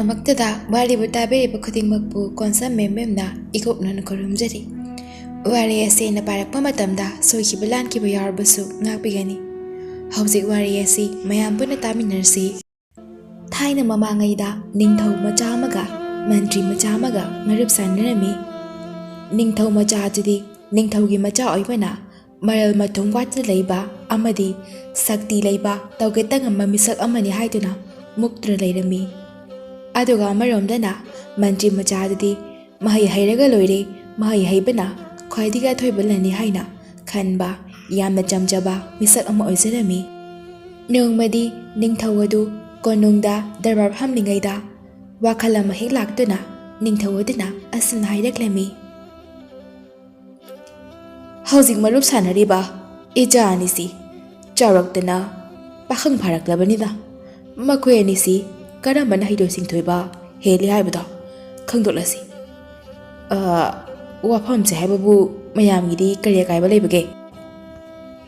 ꯃꯃꯛꯇꯗ ꯋꯥꯔꯤꯕꯨ ꯇꯥꯕꯤꯔꯤꯕ ꯈꯨꯗꯤꯡꯃꯛꯄꯨ ꯀꯣꯟꯁꯝ ꯃꯦꯝꯅ ꯏꯀꯣꯛꯅꯅ ꯈꯨꯔꯨꯝꯖꯔꯤ꯫ ꯋꯥꯔꯤ ꯑꯁꯤ ꯑꯩꯅ ꯄꯥꯔꯛꯄ ꯃꯇꯝꯗ ꯁꯣꯏꯈꯤꯕ ꯂꯥꯟꯈꯤꯕ ꯌꯥꯎꯔꯕꯁꯨ ꯉꯥꯛꯄꯤꯒꯅꯤ꯫ ꯍꯧꯖꯤꯛ ꯋꯥꯔꯤ ꯑꯁꯤ ꯃꯌꯥꯝ ꯄꯨꯟꯅ ꯇꯥꯃꯤꯟꯅꯔꯁꯤ꯫ ꯊꯥꯏꯅ ꯃꯃꯥꯡꯉꯩꯗ ꯅꯤꯡꯊꯧ ꯃꯆꯥ ꯑꯃꯒ ꯃꯟꯇ꯭ꯔꯤ ꯃꯆꯥ ꯑꯃꯒ ꯃꯔꯨꯞ ꯁꯥꯟꯅꯔꯝꯃꯤ꯫ ꯅꯤꯡꯊꯧ ꯃꯆꯥ ꯑꯗꯨꯗꯤ ꯅꯤꯡꯊꯧꯒꯤ ꯃꯆꯥ ꯑꯣꯏꯕꯅ ꯃꯔꯜ ꯃꯊꯨꯝ ꯋꯥꯠꯇ ꯂꯩꯕ ꯑꯃꯗꯤ ꯁꯛꯇꯤ ꯂꯩꯕ ꯇꯧꯒꯦꯇ ꯉꯝꯕ ꯃꯤꯁꯛ ꯑꯃꯅꯤ ꯍꯥꯏꯗꯨꯅ ꯃꯨꯛꯇꯨꯅ ꯂꯩꯔꯝꯃꯤ꯫ ꯑꯗꯨꯒ ꯑꯃꯔꯣꯝꯗꯅ ꯃꯟꯇ꯭ꯔꯤ ꯃꯆꯥ ꯑꯗꯨꯗꯤ ꯃꯍꯩ ꯍꯩꯔꯒ ꯂꯣꯏꯔꯦ, ꯃꯍꯩ ꯍꯩꯕꯅ ꯈ꯭ꯋꯥꯏꯗꯒꯤ ꯑꯊꯣꯏꯕ ꯂꯟꯅꯤ ꯍꯥꯏꯅ ꯈꯟꯕ ꯌꯥꯝꯅ ꯆꯝꯖꯕ ꯃꯤꯁꯛ ꯑꯃ ꯑꯣꯏꯖꯔꯝꯃꯤ꯫ ꯅꯣꯡꯃꯗꯤ ꯅꯤꯡꯊꯧ ꯑꯗꯨ ꯀꯣꯅꯨꯡꯗ ꯗꯔꯕꯥꯔ ꯐꯝꯂꯤꯉꯩꯗ ꯋꯥꯈꯜ ꯑꯃ ꯍꯦꯛ ꯂꯥꯛꯇꯨꯅ ꯅꯤꯡꯊꯧ ꯑꯗꯨꯅ ꯑꯁꯨꯝꯅ ꯍꯥꯏꯔꯛꯂꯝꯃꯤ: ꯍꯧꯖꯤꯛ ꯃꯔꯨꯞ ꯁꯥꯟꯅꯔꯤꯕ ꯏꯆꯥ ꯑꯅꯤꯁꯤ ꯆꯥꯎꯔꯛꯇꯅ ꯄꯥꯈꯪ ꯐꯥꯔꯛꯂꯕꯅꯤꯅ ꯃꯈꯣꯏ ꯑꯅꯤꯁꯤ ꯀꯔꯝꯕꯅ ꯍꯩꯊꯣꯏ ꯁꯤꯡꯊꯣꯏꯕ ꯍꯦꯜꯂꯤ ꯍꯥꯏꯕꯗꯣ ꯈꯪꯗꯣꯛꯂꯁꯤ꯫ ꯋꯥꯐꯝꯁꯦ ꯍꯥꯏꯕꯕꯨ ꯃꯌꯥꯝꯒꯤꯗꯤ ꯀꯔꯤ ꯑꯀꯥꯏꯕ ꯂꯩꯕꯒꯦ?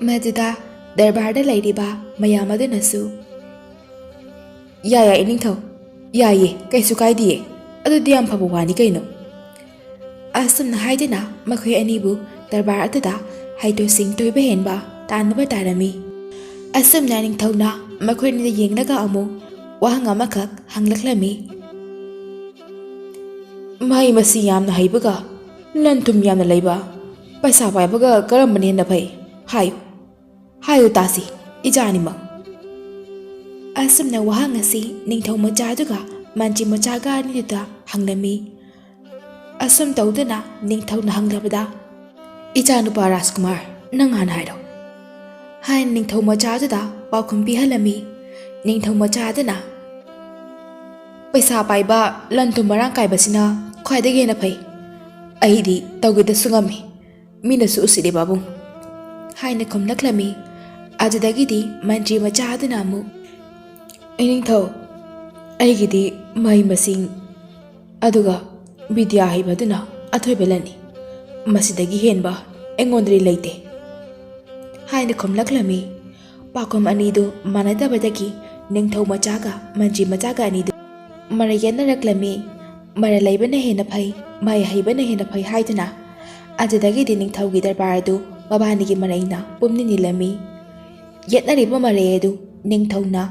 ꯃꯗꯨꯗ ꯗꯔꯕꯥꯔꯗ ꯂꯩꯔꯤꯕ ꯃꯌꯥꯝ ꯑꯗꯨꯅꯁꯨ ꯌꯥꯏ ꯏꯅꯤꯡꯊꯧ, ꯌꯥꯏꯌꯦ, ꯀꯩꯁꯨ ꯀꯥꯏꯗꯤꯌꯦ, ꯑꯗꯨꯗꯤ ꯌꯥꯝ ꯐꯕ ꯋꯥꯅꯤ ꯀꯩꯅꯣ꯫ ꯑꯁꯨꯝꯅ ꯍꯥꯏꯗꯨꯅ ꯃꯈꯣꯏ ꯑꯅꯤꯕꯨ ꯗꯔꯕꯥꯔ ꯑꯗꯨꯗ ꯍꯩꯊꯣꯏ ꯁꯤꯡꯊꯣꯏꯕ ꯍꯦꯟꯕ ꯇꯥꯟꯅꯕ ꯇꯥꯔꯝꯃꯤ꯫ ꯑꯁꯨꯝꯅ ꯅꯤꯡꯊꯧꯅ ꯃꯈꯣꯏ ꯑꯅꯤꯗ ꯌꯦꯡꯂꯒ ꯑꯃꯨꯛ ꯋꯥꯍꯪ ꯑꯃꯈꯛ ꯍꯪꯂꯛꯂꯝꯃꯤ: ꯃꯍꯩ ꯃꯁꯤꯡ ꯌꯥꯝꯅ ꯍꯩꯕꯒ ꯂꯟ ꯊꯨꯝ ꯌꯥꯝꯅ ꯂꯩꯕ ꯄꯩꯁꯥ ꯄꯥꯏꯕꯒ ꯀꯔꯝꯕꯅ ꯍꯦꯟꯅ ꯐꯩ? ꯍꯥꯏꯌꯨ, ꯍꯥꯏꯌꯨ ꯇꯥꯁꯤ ꯏꯆꯥ ꯑꯅꯤꯃꯛ꯫ ꯑꯁꯨꯝꯅ ꯋꯥꯍꯪ ꯑꯁꯤ ꯅꯤꯡꯊꯧ ꯃꯆꯥꯗꯨꯒ ꯃꯟꯇ꯭ꯔꯤ ꯃꯆꯥꯒ ꯑꯅꯤꯗꯨꯗ ꯍꯪꯂꯝꯃꯤ꯫ ꯑꯁꯨꯝ ꯇꯧꯗꯨꯅ ꯅꯤꯡꯊꯧꯅ ꯍꯪꯂꯕꯗ ꯏꯆꯥ ꯅꯨꯄꯥ ꯔꯥꯖꯀꯨꯃꯥꯔ, ꯅꯪ ꯍꯥꯟꯅ ꯍꯥꯏꯔꯣ ꯍꯥꯏꯅ ꯅꯤꯡꯊꯧ ꯃꯆꯥꯗꯨꯗ ꯄꯥꯎꯈꯨꯝ ꯄꯤꯍꯜꯂꯝꯃꯤ꯫ ꯅꯤꯡꯊꯧ ꯃꯆꯥꯗꯨꯅ ꯄꯩꯁꯥ ꯄꯥꯏꯕ ꯂꯟ ꯊꯨꯝ ꯃꯔꯥꯡ ꯀꯥꯏꯕꯁꯤꯅ ꯈ꯭ꯋꯥꯏꯗꯒꯤ ꯍꯦꯟꯅ ꯐꯩ, ꯑꯩꯗꯤ ꯇꯧꯒꯦꯗꯁꯨ ꯉꯝꯃꯤ, ꯃꯤꯅꯁꯨ ꯎꯁꯤꯠꯂꯤ ꯄꯥꯕꯨꯡ ꯍꯥꯏꯅ ꯈꯨꯝꯂꯛꯂꯝꯃꯤ꯫ ꯑꯗꯨꯗꯒꯤꯗꯤ ꯃꯟꯇ꯭ꯔꯤ ꯃꯆꯥ ꯑꯗꯨꯅ ꯑꯃꯨꯛ ꯏꯅꯤꯡꯊꯧ, ꯑꯩꯒꯤꯗꯤ ꯃꯍꯩ ꯃꯁꯤꯡ ꯑꯗꯨꯒ ꯕꯤꯗ꯭ꯌꯥ ꯍꯩꯕꯗꯨꯅ ꯑꯊꯣꯏꯕ ꯂꯟꯅꯤ, ꯃꯁꯤꯗꯒꯤ ꯍꯦꯟꯕ ꯑꯩꯉꯣꯟꯗꯗꯤ ꯂꯩꯇꯦ ꯍꯥꯏꯅ ꯈꯨꯝꯂꯛꯂꯝꯃꯤ꯫ ꯄꯥꯎꯈꯨꯝ ꯑꯅꯤꯗꯨ ꯃꯥꯟꯅꯗꯕꯗꯒꯤ ꯅꯤꯡꯊꯧ ꯃꯆꯥꯒ ꯃꯟꯇ꯭ꯔꯤ ꯃꯆꯥꯒ ꯑꯅꯤꯗꯨ ꯃꯔꯩ ꯌꯦꯠꯅꯔꯛꯂꯝꯃꯤ꯫ ꯃꯔꯜ ꯂꯩꯕꯅ ꯍꯦꯟꯅ ꯐꯩ, ꯃꯍꯩ ꯍꯩꯕꯅ ꯍꯦꯟꯅ ꯐꯩ ꯍꯥꯏꯗꯨꯅ ꯑꯗꯨꯗꯒꯤꯗꯤ ꯅꯤꯡꯊꯧꯒꯤ ꯗꯔꯕꯥꯔ ꯑꯗꯨ ꯃꯕꯥꯅꯤꯒꯤ ꯃꯔꯩꯅ ꯄꯨꯝꯅꯤꯡ ꯅꯤꯜꯂꯝꯃꯤ꯫ ꯌꯦꯠꯅꯔꯤꯕ ꯃꯔꯩ ꯑꯗꯨ ꯅꯤꯡꯊꯧꯅ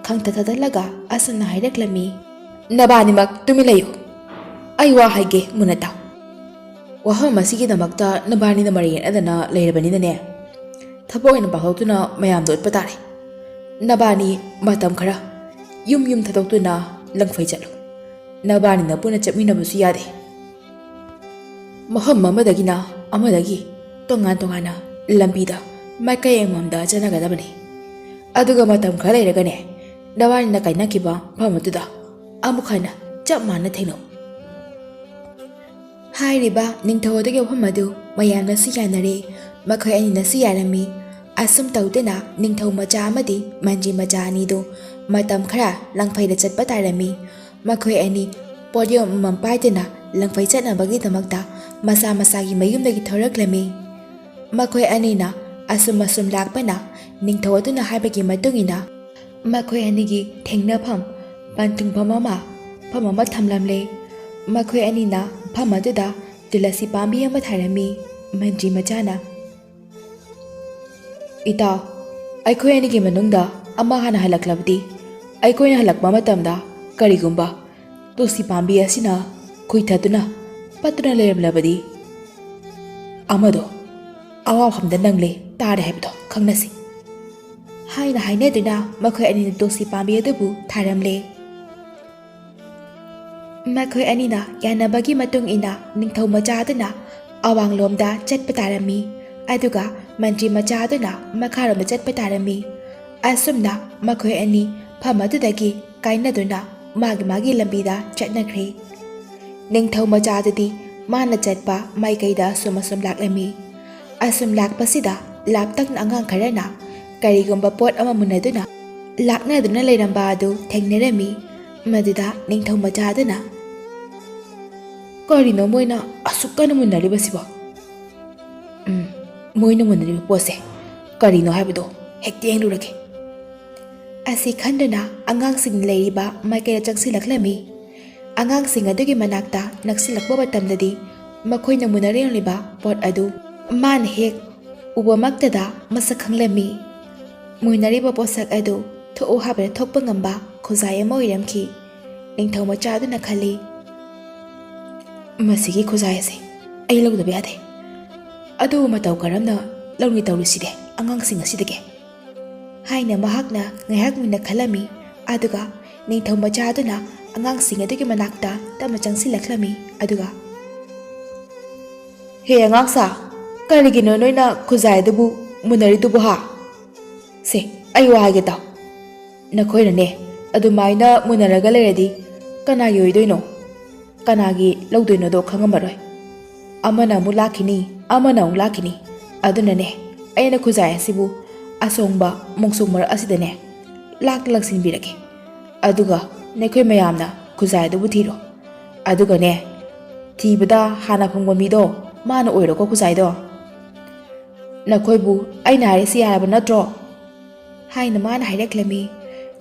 ꯈꯪꯊ ꯊꯗꯠꯂꯒ ꯑꯁꯨꯝꯅ ꯍꯥꯏꯔꯛꯂꯝꯃꯤ: ꯅꯕꯥꯅꯤꯃꯛ ꯇꯨꯃꯤꯟ ꯂꯩꯌꯨ, ꯑꯩ ꯋꯥ ꯍꯥꯏꯒꯦ ꯃꯨꯟꯅ ꯇꯥꯎ꯫ ꯋꯥꯐꯝ ꯑꯁꯤꯒꯤꯗꯃꯛꯇ ꯅꯕꯥꯅꯤꯅ ꯃꯔꯩ ꯌꯦꯠꯅꯗꯅ ꯂꯩꯔꯕꯅꯤꯅꯅꯦ, ꯊꯕꯛ ꯑꯣꯏꯅ ꯄꯥꯡꯊꯣꯛꯇꯨꯅ ꯃꯌꯥꯝꯗ ꯎꯠꯄ ꯇꯥꯔꯦ꯫ ꯅꯕꯥꯅꯤ ꯃꯇꯝ ꯈꯔ ꯌꯨꯝ ꯌꯨꯝ ꯊꯥꯗꯣꯛꯇꯨꯅ ꯂꯪꯐꯩ ꯆꯠꯂꯨ, ꯅꯕꯥꯅꯤꯅ ꯄꯨꯟꯅ ꯆꯠꯃꯤꯟꯅꯕꯁꯨ ꯌꯥꯗꯦ꯫ ꯃꯐꯝ ꯑꯃꯗꯒꯤꯅ ꯑꯃꯗꯒꯤ ꯇꯣꯉꯥꯟ ꯇꯣꯉꯥꯟꯅ ꯂꯝꯕꯤꯗ ꯃꯥꯏꯀꯩ ꯑꯃꯃꯝꯗ ꯆꯠꯅꯒꯗꯕꯅꯤ꯫ ꯑꯗꯨꯒ ꯃꯇꯝ ꯈꯔ ꯂꯩꯔꯒꯅꯦ, ꯅꯕꯥꯅꯤꯅ ꯀꯥꯏꯅꯈꯤꯕ ꯃꯐꯝ ꯑꯗꯨꯗ ꯑꯃꯨꯛ ꯍꯟꯅ ꯆꯞ ꯃꯥꯟꯅ ꯊꯦꯡꯅꯧ꯫ ꯍꯥꯏꯔꯤꯕ ꯅꯤꯡꯊꯧ ꯑꯗꯨꯒꯤ ꯋꯥꯐꯝ ꯑꯗꯨ ꯃꯌꯥꯝꯅꯁꯨ ꯌꯥꯅꯔꯦ, ꯃꯈꯣꯏ ꯑꯅꯤꯅꯁꯨ ꯌꯥꯔꯝꯃꯤ꯫ ꯑꯁꯨꯝ ꯇꯧꯗꯨꯅ ꯅꯤꯡꯊꯧ ꯃꯆꯥ ꯑꯃꯗꯤ ꯃꯟꯇ꯭ꯔꯤ ꯃꯆꯥ ꯑꯅꯤꯗꯨ ꯃꯇꯝ ꯈꯔ ꯂꯪꯐꯩꯗ ꯆꯠꯄ ꯇꯥꯔꯝꯃꯤ꯫ ꯃꯈꯣꯏ ꯑꯅꯤ ꯄꯣꯠꯌꯣꯝ ꯑꯃꯃꯝ ꯄꯥꯏꯗꯨꯅ ꯂꯪꯐꯩ ꯆꯠꯅꯕꯒꯤꯗꯃꯛꯇ ꯃꯁꯥ ꯃꯁꯥꯒꯤ ꯃꯌꯨꯝꯗꯒꯤ ꯊꯣꯔꯛꯂꯝꯃꯤ꯫ ꯃꯈꯣꯏ ꯑꯅꯤꯅ ꯑꯁꯨꯝ ꯂꯥꯛꯄꯅ ꯅꯤꯡꯊꯧ ꯑꯗꯨꯅ ꯍꯥꯏꯕꯒꯤ ꯃꯇꯨꯡꯏꯟꯅ ꯃꯈꯣꯏ ꯑꯅꯤꯒꯤ ꯊꯦꯡꯅꯐꯝ ꯄꯟꯊꯨꯡꯐꯝ ꯃꯐꯝ ꯑꯃ ꯊꯝꯂꯝꯂꯦ꯫ ꯃꯈꯣꯏ ꯑꯅꯤꯅ ꯃꯐꯝ ꯑꯗꯨꯗ ꯇꯨꯂꯁꯤ ꯄꯥꯝꯕꯤ ꯑꯃ ꯊꯥꯔꯝꯃꯤ꯫ ꯃꯟꯇ꯭ꯔꯤ ꯃꯆꯥꯅ ꯏꯇꯥꯎ, ꯑꯩꯈꯣꯏ ꯑꯅꯤꯒꯤ ꯃꯅꯨꯡꯗ ꯑꯃ ꯍꯥꯟꯅ ꯍꯜꯂꯛꯂꯕꯗꯤ ꯑꯩꯈꯣꯏꯅ ꯍꯜꯂꯛꯄ ꯃꯇꯝꯗ ꯀꯔꯤꯒꯨꯝꯕ ꯇꯨꯂꯁꯤ ꯄꯥꯝꯕꯤ ꯑꯁꯤꯅ ꯈꯨꯏꯊꯗꯨꯅ ꯄꯠꯇꯨꯅ ꯂꯩꯔꯝꯂꯕꯗꯤ ꯑꯃꯗꯣ ꯑꯋꯥꯐꯝꯗ ꯅꯪꯂꯦ ꯇꯥꯔꯦ ꯍꯥꯏꯕꯗꯣ ꯈꯪꯅꯁꯤ ꯍꯥꯏꯅ ꯍꯥꯏꯅꯗꯨꯅ ꯃꯈꯣꯏ ꯑꯅꯤꯅ ꯇꯨꯂꯁꯤ ꯄꯥꯝꯕꯤ ꯑꯗꯨꯕꯨ ꯊꯥꯔꯝꯂꯦ꯫ ꯃꯈꯣꯏ ꯑꯅꯤꯅ ꯌꯥꯅꯕꯒꯤ ꯃꯇꯨꯡ ꯏꯟꯅ ꯅꯤꯡꯊꯧ ꯃꯆꯥ ꯑꯗꯨꯅ ꯑꯋꯥꯡꯂꯣꯝꯗ ꯆꯠꯄ ꯇꯥꯔꯝꯃꯤ, ꯑꯗꯨꯒ ꯃꯟꯇ꯭ꯔꯤ ꯃꯆꯥ ꯑꯗꯨꯅ ꯃꯈꯥꯔꯣꯝꯗ ꯆꯠꯄ ꯇꯥꯔꯝꯃꯤ꯫ ꯑꯁꯨꯝꯅ ꯃꯈꯣꯏ ꯑꯅꯤ ꯐꯝ ꯑꯗꯨꯗꯒꯤ ꯀꯥꯏꯅꯗꯨꯅ ꯃꯥꯒꯤ ꯂꯝꯕꯤꯗ ꯆꯠꯅꯈ꯭ꯔꯦ꯫ ꯅꯤꯡꯊꯧ ꯃꯆꯥꯗꯨꯗꯤ ꯃꯥꯅ ꯆꯠꯄ ꯃꯥꯏꯀꯩꯗ ꯑꯁꯨꯝ ꯂꯥꯛꯂꯝꯃꯤ꯫ ꯑꯁꯨꯝ ꯂꯥꯛꯄꯁꯤꯗ ꯂꯥꯞꯇꯛꯅ ꯑꯉꯥꯡ ꯈꯔꯅ ꯀꯔꯤꯒꯨꯝꯕ ꯄꯣꯠ ꯑꯃ ꯃꯨꯟꯅꯗꯨꯅ ꯂꯥꯛꯅꯗꯨꯅ ꯂꯩꯔꯝꯕ ꯑꯗꯨ ꯊꯦꯡꯅꯔꯝꯃꯤ꯫ ꯃꯗꯨꯗ ꯅꯤꯡꯊꯧ ꯃꯆꯥꯗꯨꯅ ꯀꯔꯤꯅꯣ ꯃꯣꯏꯅ ꯑꯁꯨꯛ ꯀꯟꯅ ꯃꯨꯟꯅꯔꯤꯕꯁꯤꯕꯣ? ꯃꯣꯏꯅ ꯃꯨꯟꯅꯔꯤꯕ ꯄꯣꯠꯁꯦ ꯀꯔꯤꯅꯣ ꯍꯥꯏꯕꯗꯣ ꯍꯦꯛꯇ ꯌꯦꯡꯂꯨꯔꯒꯦ꯫ ꯑꯁꯤ ꯈꯟꯗꯨꯅ ꯑꯉꯥꯡꯁꯤꯡ ꯂꯩꯔꯤꯕ ꯃꯥꯏꯀꯩꯗ ꯆꯪꯁꯤꯜꯂꯛꯂꯝꯃꯤ꯫ ꯑꯉꯥꯡꯁꯤꯡ ꯑꯗꯨꯒꯤ ꯃꯅꯥꯛꯇ ꯅꯛꯁꯤꯜꯂꯛꯄ ꯃꯇꯝꯗꯗꯤ ꯃꯈꯣꯏꯅ ꯃꯨꯟꯅꯔꯤꯕ ꯄꯣꯠ ꯑꯗꯨ ꯃꯥꯅ ꯍꯦꯛ ꯎꯕꯃꯛꯇꯗ ꯃꯁꯛ ꯈꯪꯂꯝꯃꯤ꯫ ꯃꯨꯟꯅꯔꯤꯕ ꯄꯣꯠꯁꯛ ꯑꯗꯨ ꯊꯣꯛꯎ ꯍꯥꯏꯕꯗ ꯊꯣꯛꯄ ꯉꯝꯕ ꯈꯨꯖꯥꯏ ꯑꯃ ꯑꯣꯏꯔꯝꯈꯤ꯫ ꯅꯤꯡꯊꯧ ꯃꯆꯥ ꯑꯗꯨꯅ ꯈꯜꯂꯤ, ꯃꯁꯤꯒꯤ ꯈꯨꯖꯥꯏ ꯑꯁꯤ ꯑꯩ ꯂꯧꯗꯕ ꯌꯥꯗꯦ꯫ ꯑꯗꯨꯕꯨ ꯃꯇꯧ ꯀꯔꯝꯅ ꯂꯧꯅꯤ ꯇꯧꯔꯤꯁꯤꯗꯤ ꯑꯉꯥꯡꯁꯤꯡ ꯑꯁꯤꯗꯒꯤ ꯍꯥꯏꯅ ꯃꯍꯥꯛꯅ ꯉꯥꯏꯍꯥꯛ ꯃꯨꯟꯅ ꯈꯜꯂꯝꯃꯤ꯫ ꯑꯗꯨꯒ ꯅꯤꯡꯊꯧ ꯃꯆꯥ ꯑꯗꯨꯅ ꯑꯉꯥꯡꯁꯤꯡ ꯑꯗꯨꯒꯤ ꯃꯅꯥꯛꯇ ꯇꯞꯅ ꯆꯪꯁꯤꯜꯂꯛꯂꯝꯃꯤ꯫ ꯑꯗꯨꯒ ꯍꯦ ꯑꯉꯥꯡꯁꯥ, ꯀꯔꯤꯒꯤꯅꯣ ꯅꯣꯏꯅ ꯈꯨꯖꯥꯏ ꯑꯗꯨꯕꯨ ꯃꯨꯟꯅꯔꯤꯗꯨꯕꯨ ꯍꯥ? ꯁꯦ ꯑꯩ ꯋꯥ ꯍꯥꯏꯒꯦ ꯇꯥꯎ꯫ ꯅꯈꯣꯏꯅꯅꯦ ꯑꯗꯨꯃꯥꯏꯅ ꯃꯨꯟꯅꯔꯒ ꯂꯩꯔꯗꯤ ꯀꯅꯥꯒꯤ ꯑꯣꯏꯗꯣꯏꯅꯣ? ꯀꯅꯥꯒꯤ ꯂꯧꯗꯣꯏꯅꯣꯗꯣ ꯈꯪꯉꯝꯃꯔꯣꯏ꯫ ꯑꯃꯅ ꯑꯃꯨꯛ ꯂꯥꯛꯈꯤꯅꯤ, ꯑꯃꯅ ꯑꯃꯨꯛ ꯂꯥꯛꯈꯤꯅꯤ꯫ ꯑꯗꯨꯅꯅꯦ ꯑꯩꯅ ꯈꯨꯖꯥꯏ ꯑꯁꯤꯕꯨ ꯑꯁꯣꯡꯕ ꯃꯣꯡꯁꯣꯡ ꯃꯔꯛ ꯑꯁꯤꯗꯅꯦ ꯂꯥꯛꯁꯤꯟꯕꯤꯔꯒꯦ꯫ ꯑꯗꯨꯒ ꯅꯈꯣꯏ ꯃꯌꯥꯝꯅ ꯈꯨꯖꯥꯏ ꯑꯗꯨꯕꯨ ꯊꯤꯔꯣ꯫ ꯑꯗꯨꯒꯅꯦ ꯊꯤꯕꯗ ꯍꯥꯟꯅ ꯐꯪꯕ ꯃꯤꯗꯣ ꯃꯥꯅ ꯑꯣꯏꯔꯣꯀꯣ ꯈꯨꯖꯥꯏꯗꯣ꯫ ꯅꯈꯣꯏꯕꯨ ꯑꯩꯅ ꯍꯥꯏꯔꯤꯁꯤ ꯌꯥꯔꯕ ꯅꯠꯇ꯭ꯔꯣ? ꯍꯥꯏꯅ ꯃꯥꯅ ꯍꯥꯏꯔꯛꯂꯝꯃꯤ꯫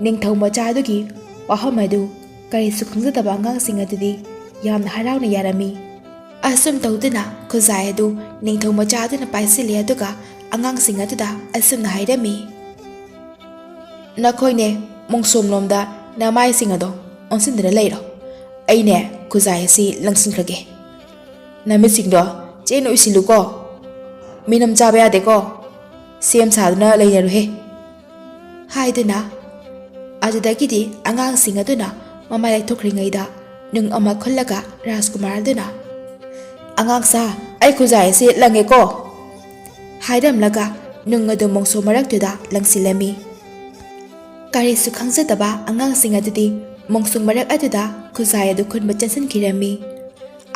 ꯅꯤꯡꯊꯧ ꯃꯆꯥ ꯑꯗꯨꯒꯤ ꯋꯥꯐꯝ ꯑꯗꯨ ꯀꯔꯤꯁꯨ ꯈꯪꯖꯗꯕ ꯑꯉꯥꯡꯁꯤꯡ ꯑꯗꯨꯗꯤ ꯌꯥꯝꯅ ꯍꯔꯥꯎꯅ ꯌꯥꯔꯝꯃꯤ꯫ ꯑꯁꯨꯝ ꯇꯧꯗꯨꯅ ꯈꯨꯖꯥꯏ ꯑꯗꯨ ꯅꯤꯡꯊꯧ ꯃꯆꯥ ꯑꯗꯨꯅ ꯄꯥꯏꯁꯤꯜꯂꯤ꯫ ꯑꯗꯨꯒ ꯑꯉꯥꯡꯁꯤꯡ ꯑꯗꯨꯗ ꯑꯁꯨꯝꯅ ꯍꯥꯏꯔꯝꯃꯤ, ꯅꯈꯣꯏꯅꯦ ꯃꯣꯡꯁꯣꯝꯂꯣꯝꯗ ꯅꯃꯥꯏꯁꯤꯡ ꯑꯗꯣ ꯑꯣꯟꯁꯤꯟꯗꯨꯅ ꯂꯩꯔꯣ꯫ ꯑꯩꯅꯦ ꯈꯨꯖꯥꯏ ꯑꯁꯤ ꯂꯪꯁꯤꯟꯈ꯭ꯔꯒꯦ꯫ ꯅꯃꯤꯠꯁꯤꯡꯗꯣ ꯆꯦꯠꯅ ꯎꯏꯁꯤꯜꯂꯨꯀꯣ꯫ ꯃꯤꯅꯝ ꯆꯥꯕ ꯌꯥꯗꯦꯀꯣ꯫ ꯁꯦꯝ ꯁꯥꯗꯨꯅ ꯂꯩꯅꯔꯨꯍꯦ ꯍꯥꯏꯗꯨꯅ ꯑꯗꯨꯗꯒꯤꯗꯤ ꯑꯉꯥꯡꯁꯤꯡ ꯑꯗꯨꯅ ꯃꯃꯥꯏ ꯂꯩꯊꯣꯛꯈ꯭ꯔꯤꯉꯩꯗ ꯅꯨꯡ ꯑꯃ ꯈꯨꯜꯂꯒ ꯔꯥꯖꯀꯨꯃꯥꯔ ꯑꯗꯨꯅ, ꯑꯉꯥꯡꯁꯥ, ꯑꯩ ꯈꯨꯖꯥꯏ ꯑꯁꯤ ꯂꯪꯉꯦꯀꯣ ꯍꯥꯏꯔꯝꯂꯒ ꯅꯨꯡ ꯑꯗꯨ ꯃꯣꯡꯁꯣꯡ ꯃꯔꯛꯇꯨꯗ ꯂꯪꯁꯤꯜꯂꯝꯃꯤ꯫ ꯀꯔꯤꯁꯨ ꯈꯪꯖꯗꯕ ꯑꯉꯥꯡꯁꯤꯡ ꯑꯗꯨꯗꯤ ꯃꯣꯡꯁꯣꯡ ꯃꯔꯛ ꯑꯗꯨꯗ ꯈꯨꯖꯥꯏ ꯑꯗꯨ ꯈꯨꯟꯕ ꯆꯦꯟꯁꯤꯟꯈꯤꯔꯝꯃꯤ꯫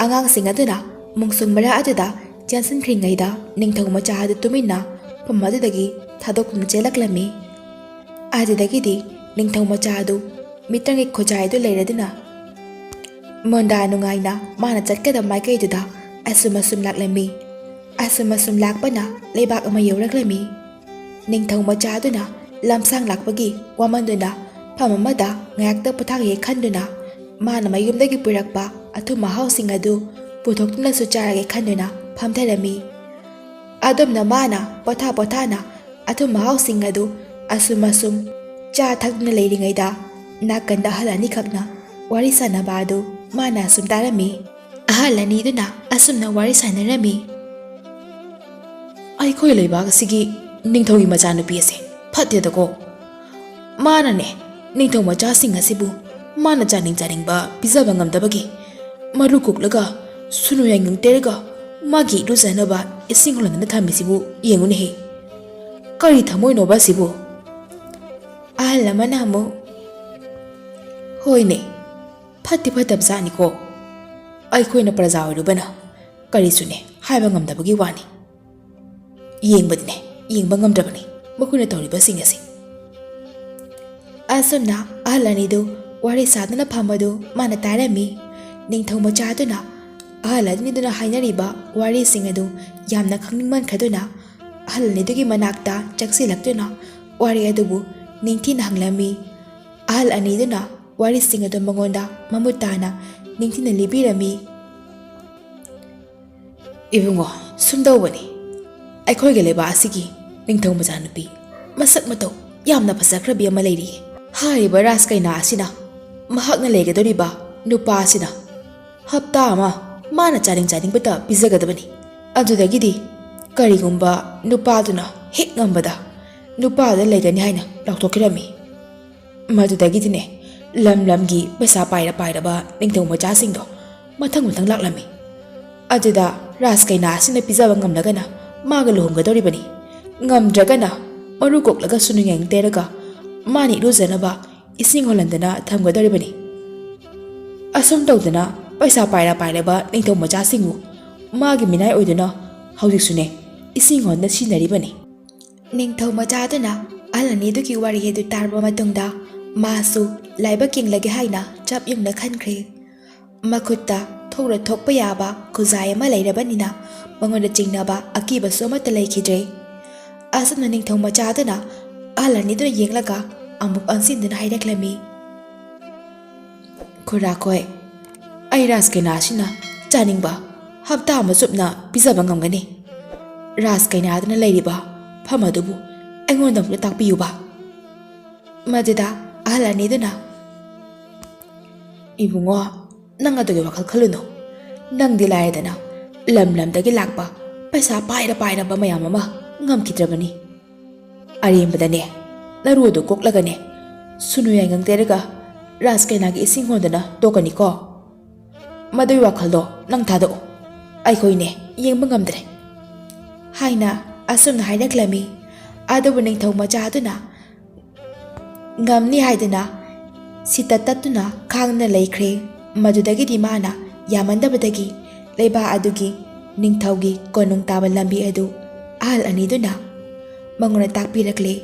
ꯑꯉꯥꯡꯁꯤꯡ ꯑꯗꯨꯅ ꯃꯣꯡꯁꯣꯡ ꯃꯔꯛ ꯑꯗꯨꯗ ꯆꯦꯟꯁꯤꯟꯈ꯭ꯔꯤꯉꯩꯗ ꯅꯤꯡꯊꯧ ꯃꯆꯥ ꯑꯗꯨ ꯇꯨꯃꯤꯟꯅ ꯃꯐꯝ ꯑꯗꯨꯗꯒꯤ ꯊꯥꯗꯣꯛꯇꯨꯅ ꯆꯦꯜꯂꯛꯂꯝꯃꯤ꯫ ꯑꯗꯨꯗꯒꯤꯗꯤ ꯅꯤꯡꯊꯧ ꯃꯆꯥ ꯑꯗꯨ ꯃꯤꯇ꯭ꯔꯪꯒꯤ ꯈꯨꯖꯥꯏ ꯑꯗꯨ ꯂꯩꯔꯗꯨꯅ ꯃꯣꯟꯗꯥ ꯅꯨꯡꯉꯥꯏꯅ ꯃꯥꯅ ꯆꯠꯀꯗꯕ ꯃꯥꯏꯀꯩꯗꯨꯗ ꯑꯁꯨꯝ ꯂꯥꯛꯂꯝꯃꯤ꯫ ꯑꯁꯨꯝ ꯂꯥꯛꯄꯅ ꯂꯩꯕꯥꯛ ꯑꯃ ꯌꯧꯔꯛꯂꯝꯃꯤ꯫ ꯅꯤꯡꯊꯧ ꯃꯆꯥ ꯑꯗꯨꯅ ꯂꯝꯁꯥꯡ ꯂꯥꯛꯄꯒꯤ ꯋꯥꯃꯟꯗꯨꯅ ꯐꯝ ꯑꯃꯗ ꯉꯥꯏꯍꯥꯛꯇ ꯄꯣꯊꯥꯒꯦ ꯈꯟꯗꯨꯅ ꯃꯥꯅ ꯃꯌꯨꯝꯗꯒꯤ ꯄꯨꯔꯛꯄ ꯑꯊꯨꯝ ꯃꯍꯥꯎꯁꯤꯡ ꯑꯗꯨ ꯄꯨꯊꯣꯛꯇꯨꯅꯁꯨ ꯆꯥꯔꯒꯦ ꯈꯟꯗꯨꯅ ꯐꯝꯊꯔꯝꯃꯤ꯫ ꯑꯗꯨꯝꯅ ꯃꯥꯅ ꯄꯣꯊꯥꯅ ꯑꯊꯨꯝ ꯃꯍꯥꯎꯁꯤꯡ ꯑꯗꯨ ꯑꯁꯨꯝ ꯆꯥ ꯊꯛꯇꯨꯅ ꯂꯩꯔꯤꯉꯩꯗ ꯅꯥꯀꯟꯗ ꯑꯍꯜ ꯑꯅꯤꯈꯛꯅ ꯋꯥꯔꯤ ꯁꯥꯟꯅꯕ ꯑꯗꯨ ꯃꯥꯅ ꯑꯁꯨꯝ ꯇꯥꯔꯝꯃꯤ꯫ ꯑꯍꯜ ꯑꯅꯤꯗꯨꯅ ꯑꯁꯨꯝꯅ ꯋꯥꯔꯤ ꯁꯥꯟꯅꯔꯝꯃꯤ, ꯑꯩꯈꯣꯏ ꯂꯩꯕꯥꯛ ꯑꯁꯤꯒꯤ ꯅꯤꯡꯊꯧꯒꯤ ꯃꯆꯥꯅꯨꯄꯤ ꯑꯁꯤ ꯐꯠꯇꯦꯗꯀꯣ꯫ ꯃꯥꯅꯅꯦ ꯅꯤꯡꯊꯧ ꯃꯆꯥꯁꯤꯡ ꯑꯁꯤꯕꯨ ꯃꯥꯅ ꯆꯥꯅꯤꯡꯕ ꯄꯤꯖꯕ ꯉꯝꯗꯕꯒꯤ ꯃꯔꯨ ꯀꯣꯛꯂꯒ ꯁꯨꯅꯨ ꯌꯥꯏꯉꯪ ꯇꯩꯔꯒ ꯃꯥꯒꯤ ꯏꯔꯨꯖꯅꯕ ꯏꯁꯤꯡ ꯍꯣꯜꯍꯟꯗꯨꯅ ꯊꯝꯃꯤꯁꯤꯕꯨ ꯌꯦꯡꯉꯨꯅꯦꯍꯦ꯫ ꯀꯔꯤ ꯊꯃꯣꯏꯅꯣꯕ ꯑꯁꯤꯕꯨ? ꯑꯍꯜ ꯑꯃꯅ ꯑꯃꯨꯛ, ꯍꯣꯏꯅꯦ ꯐꯠꯇꯕ ꯖꯥꯠꯅꯤꯀꯣ꯫ ꯑꯩꯈꯣꯏꯅ ꯄ꯭ꯔꯖꯥ ꯑꯣꯏꯔꯨꯕꯅ ꯀꯔꯤꯁꯨꯅꯦ ꯍꯥꯏꯕ ꯉꯝꯗꯕꯒꯤ ꯋꯥꯅꯤ꯫ ꯌꯦꯡꯕꯗꯤꯅꯦ ꯌꯦꯡꯕ ꯉꯝꯗ꯭ꯔꯕꯅꯤ ꯃꯈꯣꯏꯅ ꯇꯧꯔꯤꯕꯁꯤꯡ ꯑꯁꯤ꯫ ꯑꯁꯨꯝꯅ ꯑꯍꯜ ꯑꯅꯤꯗꯨ ꯋꯥꯔꯤ ꯁꯥꯗꯨꯅ ꯐꯝꯕꯗꯨ ꯃꯥꯅ ꯇꯥꯔꯝꯃꯤ꯫ ꯅꯤꯡꯊꯧ ꯃꯆꯥ ꯑꯗꯨꯅ ꯑꯍꯜ ꯑꯅꯤꯗꯨꯅ ꯍꯥꯏꯅꯔꯤꯕ ꯋꯥꯔꯤꯁꯤꯡ ꯑꯗꯨ ꯌꯥꯝꯅ ꯈꯪꯅꯤꯡꯃꯟꯈ꯭ꯔꯗꯨꯅ ꯑꯍꯜ ꯑꯅꯤꯗꯨꯒꯤ ꯃꯅꯥꯛꯇ ꯆꯪꯁꯤꯜꯂꯛꯇꯨꯅ ꯋꯥꯔꯤ ꯑꯗꯨꯕꯨ ꯅꯤꯡꯊꯤꯅ ꯍꯪꯂꯝꯃꯤ꯫ ꯑꯍꯜ ꯑꯅꯤꯗꯨꯅ ꯋꯥꯔꯤꯁꯤꯡ ꯑꯗꯨ ꯃꯉꯣꯟꯗ ꯃꯃꯨꯠ ꯇꯥꯅ ꯅꯤꯡꯊꯤꯅ ꯂꯤꯕꯤꯔꯝꯃꯤ꯫ ꯏꯕꯨꯡꯉꯣ, ꯁꯨꯝꯗꯧꯕꯅꯤ, ꯑꯩꯈꯣꯏꯒꯤ ꯂꯩꯕꯥꯛ ꯑꯁꯤꯒꯤ ꯅꯤꯡꯊꯧ ꯃꯆꯥꯅꯨꯄꯤ ꯃꯁꯛ ꯃꯇꯧ ꯌꯥꯝꯅ ꯐꯖꯈ꯭ꯔꯕꯤ ꯑꯃ ꯂꯩꯔꯤꯌꯦ꯫ ꯍꯥꯏꯔꯤꯕ ꯔꯥꯖꯀꯩꯅꯥ ꯑꯁꯤꯅ ꯃꯍꯥꯛꯅ ꯂꯩꯒꯗꯧꯔꯤꯕ ꯅꯨꯄꯥ ꯑꯁꯤꯅ ꯍꯞꯇꯥ ꯑꯃ ꯃꯥꯅ ꯆꯥꯅꯤꯡꯕꯇ ꯄꯤꯖꯒꯗꯕꯅꯤ꯫ ꯑꯗꯨꯗꯒꯤꯗꯤ ꯀꯔꯤꯒꯨꯝꯕ ꯅꯨꯄꯥꯗꯨꯅ ꯍꯦꯛ ꯉꯝꯕꯗ ꯅꯨꯄꯥꯗꯨꯗ ꯂꯩꯒꯅꯤ ꯍꯥꯏꯅ ꯂꯥꯎꯊꯣꯛꯈꯤꯔꯝꯃꯤ꯫ ꯃꯗꯨꯗꯒꯤꯗꯤꯅꯦ ꯂꯝꯒꯤ ꯄꯩꯁꯥ ꯄꯥꯏꯔꯕ ꯅꯤꯡꯊꯧ ꯃꯆꯥꯁꯤꯡꯗꯣ ꯃꯊꯪ ꯂꯥꯛꯂꯝꯃꯤ꯫ ꯑꯗꯨꯗ ꯔꯥꯖꯀꯩꯅꯥ ꯑꯁꯤꯅ ꯄꯤꯖꯕ ꯉꯝꯂꯒꯅ ꯃꯥꯒ ꯂꯨꯍꯣꯡꯒꯗꯧꯔꯤꯕꯅꯤ, ꯉꯝꯗ꯭ꯔꯒꯅ ꯃꯔꯨ ꯀꯣꯛꯂꯒ ꯁꯨꯅꯨ ꯌꯥꯏꯉꯪ ꯇꯩꯔꯒ ꯃꯥꯅ ꯏꯔꯨꯖꯅꯕ ꯏꯁꯤꯡ ꯍꯣꯜꯍꯟꯗꯨꯅ ꯊꯝꯒꯗꯧꯔꯤꯕꯅꯤ꯫ ꯑꯁꯨꯝ ꯇꯧꯗꯅ ꯄꯩꯁꯥ ꯄꯥꯏꯔꯕ ꯅꯤꯡꯊꯧ ꯃꯆꯥꯁꯤꯡꯕꯨ ꯃꯥꯒꯤ ꯃꯤꯅꯥꯏ ꯑꯣꯏꯗꯨꯅ ꯍꯧꯖꯤꯛꯁꯨꯅꯦ ꯏꯁꯤꯡ ꯍꯣꯟꯗꯨꯅ ꯁꯤꯖꯤꯟꯅꯔꯤꯕꯅꯤ꯫ ꯅꯤꯡꯊꯧ ꯃꯆꯥꯗꯨꯅ ꯑꯍꯜ ꯑꯅꯤꯗꯨꯒꯤ ꯋꯥꯔꯤ ꯑꯗꯨ ꯇꯥꯔꯕ ꯃꯇꯨꯡꯗ ꯃꯥꯁꯨ ꯂꯥꯏꯕꯛ ꯌꯦꯡꯂꯒꯦ ꯍꯥꯏꯅ ꯆꯞ ꯌꯨꯡꯅ ꯈꯟꯈ꯭ꯔꯦ꯫ ꯃꯈꯨꯠꯇ ꯊꯣꯛꯄ ꯌꯥꯕ ꯈꯨꯖꯥꯏ ꯑꯃ ꯂꯩꯔꯕꯅꯤꯅ ꯃꯉꯣꯟꯗ ꯆꯤꯡꯅꯕ ꯑꯀꯤꯕꯁꯨ ꯑꯃꯠꯇ ꯂꯩꯈꯤꯗ꯭ꯔꯦ꯫ ꯑꯁꯨꯝꯅ ꯅꯤꯡꯊꯧ ꯃꯆꯥꯗꯨꯅ ꯑꯍꯜ ꯑꯅꯤꯗꯨꯅ ꯌꯦꯡꯂꯒ ꯑꯃꯨꯛ ꯑꯣꯟꯁꯤꯟꯗꯨꯅ ꯍꯥꯏꯔꯛꯂꯝꯃꯤ꯫ ꯈꯨꯔꯥꯈꯣꯏ, ꯑꯩ ꯔꯥꯖꯀꯩꯅꯥꯁꯤꯅ ꯆꯥꯅꯤꯡꯕ ꯍꯞꯇꯥ ꯑꯃ ꯆꯨꯞꯅ ꯄꯤꯖꯕ ꯉꯝꯒꯅꯤ꯫ ꯔꯥꯖꯀꯩꯅꯥꯗꯨꯅ ꯂꯩꯔꯤꯕ ꯐꯝ ꯑꯗꯨꯕꯨ ꯑꯩꯉꯣꯟꯗ ꯑꯃꯨꯛꯇ ꯇꯥꯛꯄꯤꯌꯨꯕ꯫ ꯃꯗꯨꯗ ꯑꯍꯜ ꯑꯅꯤꯗꯨꯅ, ꯏꯕꯨꯡꯉꯣ, ꯅꯪ ꯑꯗꯨꯒꯤ ꯋꯥꯈꯜ ꯈꯜꯂꯨꯅꯨ꯫ ꯅꯪꯗꯤ ꯂꯥꯏꯔꯗꯅ ꯂꯝ ꯂꯝꯗꯒꯤ ꯂꯥꯛꯄ ꯄꯩꯁꯥ ꯄꯥꯏꯔꯕ ꯃꯌꯥꯝ ꯑꯃ ꯉꯝꯈꯤꯗ꯭ꯔꯕꯅꯤ꯫ ꯑꯔꯦꯝꯕꯗꯅꯦ ꯅꯔꯨ ꯑꯗꯨ ꯀꯣꯛꯂꯒꯅꯦ ꯁꯨꯅꯨ ꯌꯥꯏꯉꯪ ꯇꯩꯔꯒ ꯔꯥꯖꯀꯩꯅꯥꯒꯤ ꯏꯁꯤꯡ ꯍꯣꯟꯗꯅ ꯇꯣꯛꯀꯅꯤꯀꯣ꯫ ꯃꯗꯨꯒꯤ ꯋꯥꯈꯜꯗꯣ ꯅꯪ ꯊꯥꯗꯣꯛꯑꯣ, ꯑꯩꯈꯣꯏꯅꯦ ꯌꯦꯡꯕ ꯉꯝꯗ꯭ꯔꯦ ꯍꯥꯏꯅ ꯑꯁꯨꯝꯅ ꯍꯥꯏꯔꯛꯂꯝꯃꯤ꯫ ꯑꯗꯨꯕꯨ ꯅꯤꯡꯊꯧ ꯃꯆꯥꯗꯨꯅ ꯉꯝꯅꯤ ꯍꯥꯏꯗꯨꯅ ꯁꯤꯇ ꯇꯠꯇꯨꯅ ꯈꯥꯡꯗꯨꯅ ꯂꯩꯈ꯭ꯔꯦ꯫ ꯃꯗꯨꯗꯒꯤꯗꯤ ꯃꯥꯅ ꯌꯥꯝꯃꯟꯗꯕꯗꯒꯤ ꯂꯩꯕꯥꯛ ꯑꯗꯨꯒꯤ ꯅꯤꯡꯊꯧꯒꯤ ꯀꯣꯅꯨꯡ ꯇꯥꯕ ꯂꯝꯕꯤ ꯑꯗꯨ ꯑꯍꯜ ꯑꯅꯤꯗꯨꯅ ꯃꯉꯣꯟꯗ ꯇꯥꯛꯄꯤꯔꯛꯂꯦ꯫